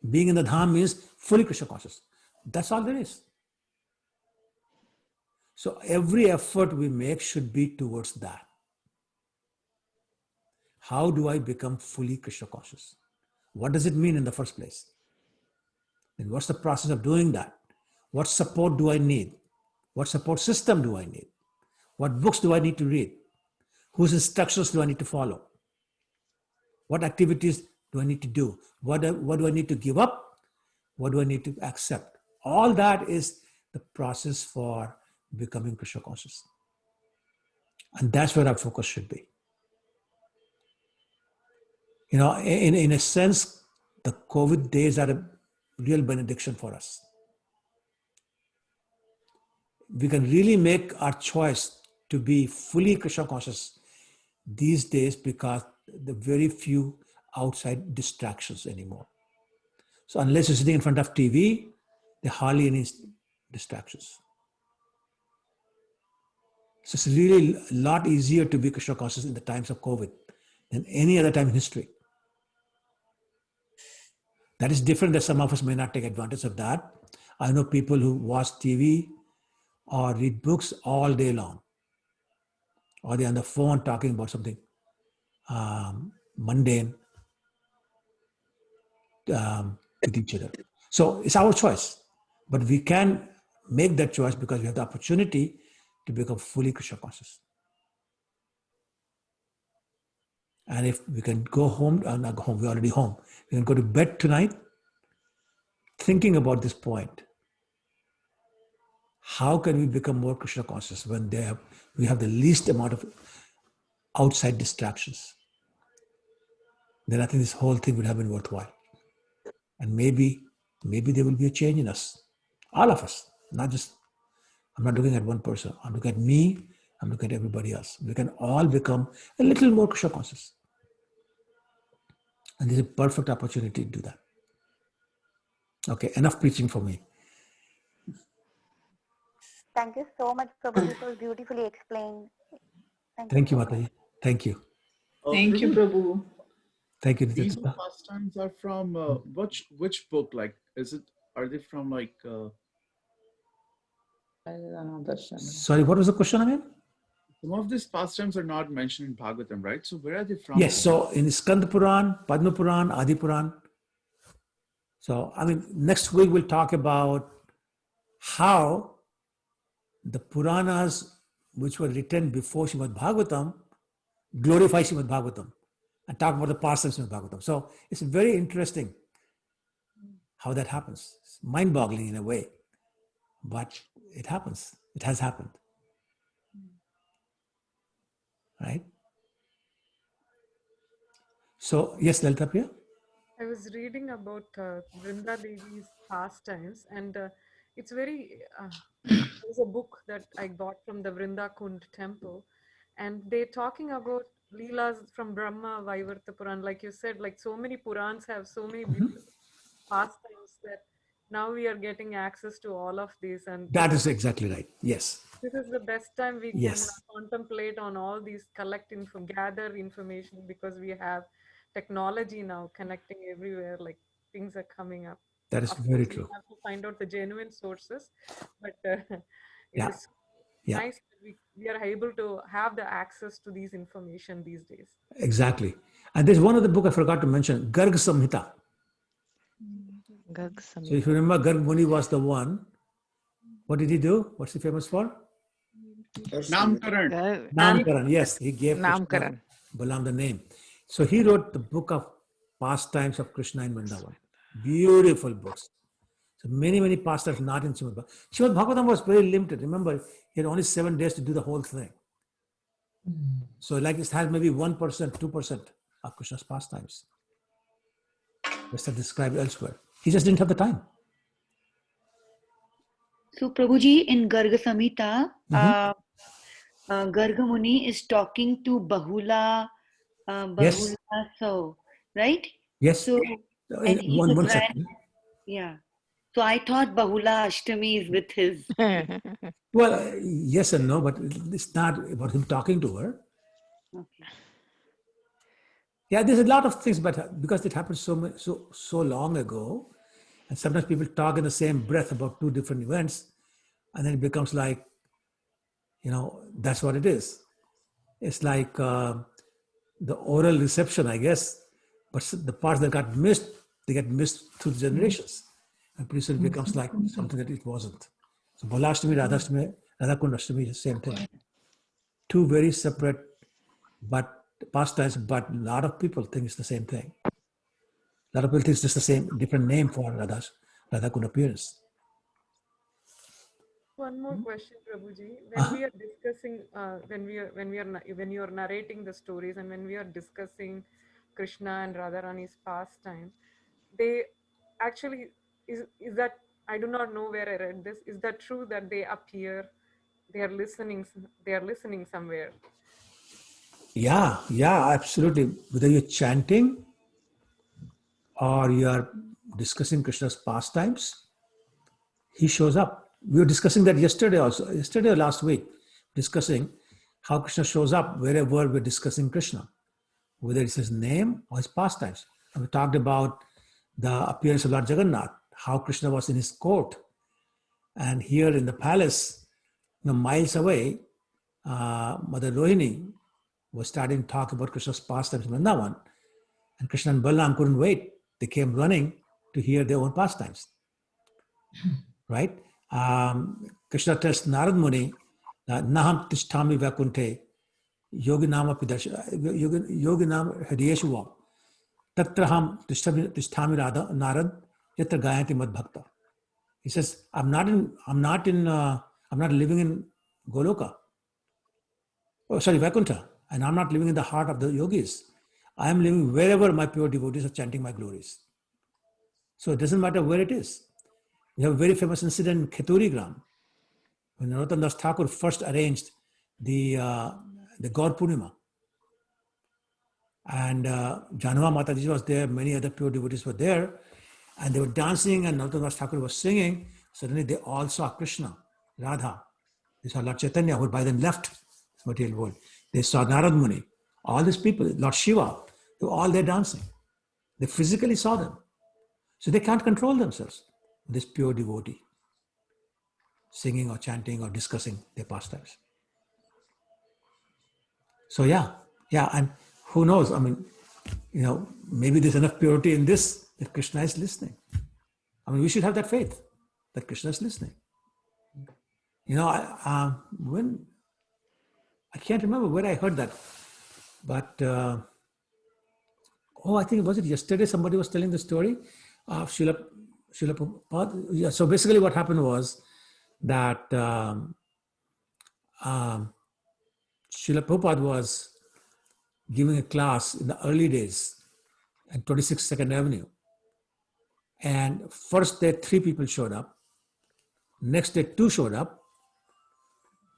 Being in the Dham means fully Krishna conscious. That's all there is. So every effort we make should be towards that. How do I become fully Krishna conscious? What does it mean in the first place? And what's the process of doing that? What support do I need? What support system do I need? What books do I need to read? Whose instructions do I need to follow? What activities do I need to do? What do I need to give up? What do I need to accept? All that is the process for becoming Krishna conscious. And that's where our focus should be. In a sense, the COVID days are a real benediction for us. We can really make our choice to be fully Krishna conscious these days because there are very few outside distractions anymore. So unless you're sitting in front of TV, there are hardly any distractions. So it's really a lot easier to be Krishna conscious in the times of COVID than any other time in history. That is different that some of us may not take advantage of that. I know people who watch TV or read books all day long. Or they're on the phone talking about something mundane with each other. So it's our choice, but we can make that choice because we have the opportunity to become fully Krishna conscious. And if we can go home, not go home, we're already home. We can go to bed tonight thinking about this point. How can we become more Krishna conscious when we have the least amount of outside distractions? Then I think this whole thing would have been worthwhile. And maybe there will be a change in us. All of us, not just, I'm not looking at one person. I'm looking at me, I'm looking at everybody else. We can all become a little more Krishna conscious. And this is a perfect opportunity to do that. Okay, enough preaching for me. Thank you so much, Prabhuji. It was beautifully explained. Thank you, Mataji. Thank you. Thank you, Prabhu. Thank you, These Nitya. pastimes are from which book? Like, are they from like? Sorry, what was the question again? Some of these pastimes are not mentioned in Bhagavatam, right? So where are they from? Yes, so in Skanda Puran, Padma Puran, Adi Puran. So, I mean, next week we'll talk about how the Puranas, which were written before Srimad Bhagavatam, glorify Srimad Bhagavatam and talk about the past of Srimad Bhagavatam. So it's very interesting how that happens. It's mind-boggling in a way, but it happens. It has happened. Right? So, yes, Lalita Priya? I was reading about Vrinda Devi's pastimes, and it's very. There's a book that I got from the Vrinda Kund temple, and they're talking about Leelas from Brahma, Vaivarta Puran. Like you said, like so many Purans have so many beautiful pastimes that now we are getting access to all of these. And That is exactly right. Yes. this is the best time we can Yes. contemplate on all these, gather information, because we have technology now connecting everywhere, like things are coming up. That is Of very course, true. we have to find out the genuine sources, but Yeah. it is Yeah. nice that we are able to have the access to these information these days. Exactly. And there's one other book I forgot to mention, Garg Samhita. So if you remember, Garg Muni was the one. What did he do? What's he famous for? Namkaran. Namkaran. Yes, he gave Krishna Namkaran. Balaram the name. So he wrote the book of pastimes of Krishna in Vrindavan. Beautiful books. So many pastimes not in Srimad Bhagavatam. Srimad Bhagavatam was very limited. Remember, he had only 7 days to do the whole thing. So like it has maybe 1%, 2% of Krishna's pastimes. Rest are described elsewhere. He just didn't have the time. So Prabhuji, in Garga Samhita, Garga Muni is talking to Bahula, Yes. so, right? Yes. So, and he One was second. yeah. So I thought Bahula Ashtami is with his. Well, yes and no, but it's not about him talking to her. Okay. Yeah, there's a lot of things, but because it happened so long ago, and sometimes people talk in the same breath about 2 different events, and then it becomes like, that's what it is. It's like the oral reception, I guess, but the parts that got missed, they get missed through the generations. And pretty soon it becomes like something that it wasn't. So Bhalashtami, Radhashtami, Radhakund Ashtami is the same thing. 2 very separate but pastimes, but a lot of people think it's the same thing. A lot of people think it's just the same, different name for Radhakund appearance. One more question, Prabhuji. When we are discussing, when you are narrating the stories, and when we are discussing Krishna and Radharani's pastime, they actually is that, I do not know where I read this. Is that true that they appear? They are listening somewhere. Yeah, absolutely. Whether you're chanting or you're discussing Krishna's pastimes, he shows up. We were discussing that yesterday or last week, discussing how Krishna shows up wherever we're discussing Krishna, whether it's his name or his pastimes. And we talked about the appearance of Lord Jagannath, how Krishna was in his court. And here in the palace, miles away, Mother Rohini was starting to talk about Krishna's pastimes in Vrindavan. And Krishna and Balaram couldn't wait. They came running to hear their own pastimes. Right? Krishna tells Narad Muni, Naham Tishtami Vakunte, Yoginama Yoginam Hriyeshuva, Tatraham Tishtami Radha, Narad, Yatra Gayanti Mad Bhakta. He says, I'm not living in Goloka. Oh, sorry, Vaikuntha. And I'm not living in the heart of the yogis. I am living wherever my pure devotees are chanting my glories. So it doesn't matter where it is. We have a very famous incident in Kheturi Gram, when Narottam Das Thakur first arranged the Gaur Purnima. And Janava Mataji was there, many other pure devotees were there, and they were dancing, and Narottam Das Thakur was singing. Suddenly they all saw Krishna, Radha. They saw Lord Chaitanya, who by then left this material world. They saw Narad Muni, all these people, Lord Shiva, they were all there dancing. They physically saw them. So they can't control themselves, this pure devotee, singing or chanting or discussing their pastimes. So yeah, and who knows? I mean, maybe there's enough purity in this that Krishna is listening. I mean, we should have that faith that Krishna is listening. I can't remember where I heard that, but I think was it yesterday somebody was telling the story of Srila Prabhupada. Yeah, so basically what happened was that Srila Prabhupada was giving a class in the early days at 26 Second Avenue. And first day 3 people showed up, next day 2 showed up,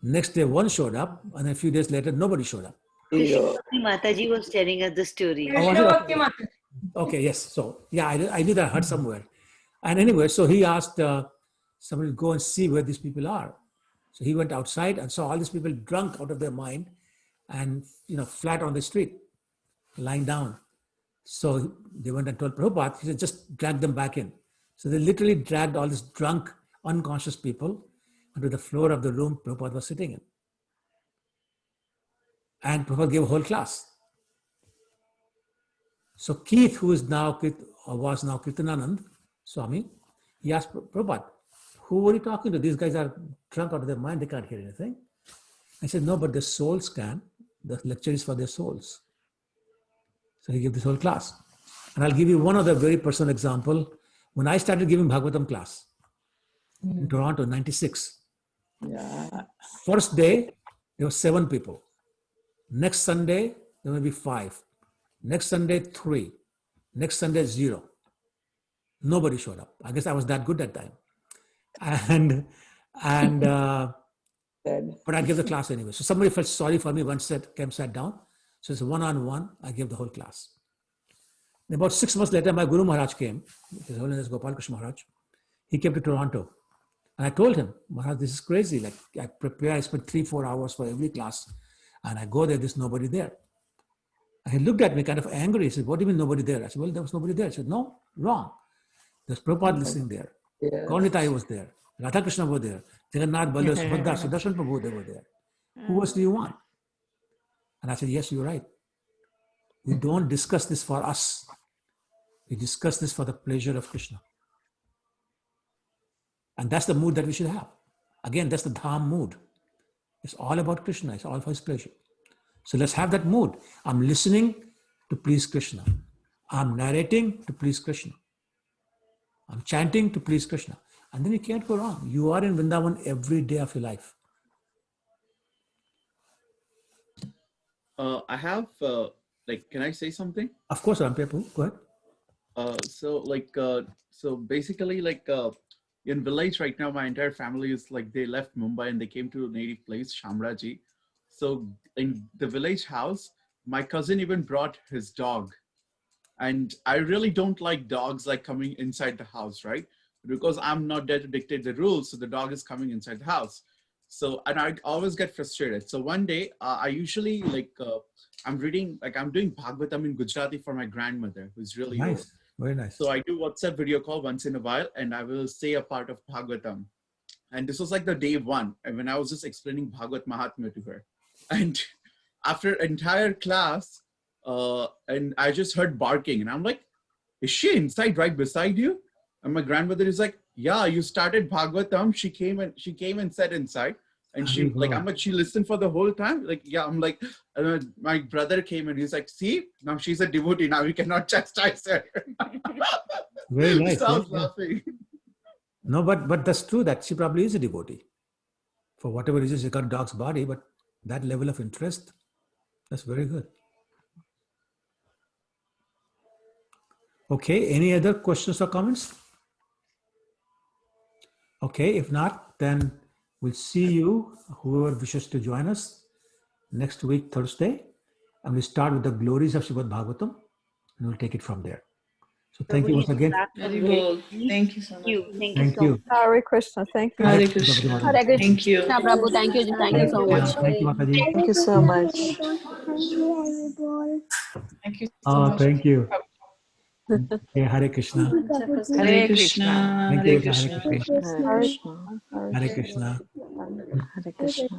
next day 1 showed up, and a few days later nobody showed up. Mataji was telling us the story. Okay, yes. So yeah, I knew that I heard somewhere. And anyway, so he asked somebody to go and see where these people are. So he went outside and saw all these people drunk out of their mind and flat on the street, lying down. So they went and told Prabhupada, he said, just drag them back in. So they literally dragged all these drunk, unconscious people onto the floor of the room Prabhupada was sitting in. And Prabhupada gave a whole class. So Keith, who is now was now Kirtananand Swami, he asked Prabhupada, who were you talking to? These guys are drunk out of their mind, they can't hear anything. I said, no, but their souls can. The lecture is for their souls. So he gave this whole class. And I'll give you one other very personal example. When I started giving Bhagavatam class in Toronto in 96, first day, there were 7 people. Next Sunday, there may be 5. Next Sunday, 3. Next Sunday, 0. Nobody showed up. I guess I was that good that time. But I gave the class anyway. So somebody felt sorry for me, came sat down. So it's one-on-one, I gave the whole class. And about 6 months later, my Guru Maharaj came, His Holiness Gopal Krishna Maharaj. He came to Toronto. And I told him, Maharaj, this is crazy. Like I prepare, I spend 3-4 hours for every class. And I go there, there's nobody there. And he looked at me kind of angry. He said, what do you mean nobody there? I said, well, there was nobody there. He said, no, wrong. There's Prabhupada listening there. Yes. Gaurnitai was there. Radha Krishna was there. Jagannath, Baladev, Subhadra, Sudarshan Prabhu, they were there. Who else do you want? And I said, yes, you're right. We don't discuss this for us. We discuss this for the pleasure of Krishna. And that's the mood that we should have. Again, that's the Dham mood. It's all about Krishna. It's all for his pleasure. So let's have that mood. I'm listening to please Krishna. I'm narrating to please Krishna. I'm chanting to please Krishna. And then you can't go wrong. You are in Vrindavan every day of your life. I have, can I say something? Of course, Rampepu, go ahead. So basically, in village right now, my entire family is they left Mumbai and they came to a native place, Shamraji. So in the village house, my cousin even brought his dog. And I really don't like dogs coming inside the house, right? Because I'm not there to dictate the rules. So the dog is coming inside the house. So, and I always get frustrated. So one day I usually I'm doing Bhagavatam in Gujarati for my grandmother, who's really old. Nice, very nice. So I do WhatsApp video call once in a while and I will say a part of Bhagavatam. And this was the day 1. And when I was just explaining Bhagavat Mahatmya to her. And after entire class, and I just heard barking, and I'm like, is she inside right beside you? And my grandmother is like, yeah, you started Bhagavatam. She came and sat inside. And she I'm like, she listened for the whole time. Like, yeah, I'm like, my brother came and he's like, see, now she's a devotee. Now we cannot chastise her. Very nice. So I was laughing. No, but that's true that she probably is a devotee. For whatever reason, she got a dog's body, but that level of interest, that's very good. Okay, any other questions or comments? Okay, if not, then we'll see you, whoever wishes to join us, next week, Thursday. And we'll start with the glories of Srimad Bhagavatam, and we'll take it from there. So thank you once again. Very well. Thank you so much. Thank you. Hare Krishna. Thank you. Hare Krishna. Hare Krishna. Thank you. Prabhu, thank you. Thank you so much. Thank you, Mataji. Thank you so much. Thank you so Oh, much. thank you. Okay, Hare Krishna. Hare Krishna. Thank Hare you, Krishna. Hare Krishna. Hare Krishna. Hare Krishna.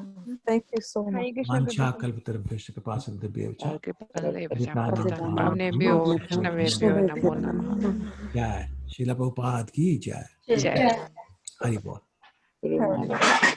Thank you so much. Mancha kalpatarabhyascha kripasindhubhyo cha. Jai. Srila Prabhupada ki jai. Jai. Hari Bol. Guru Maharaj.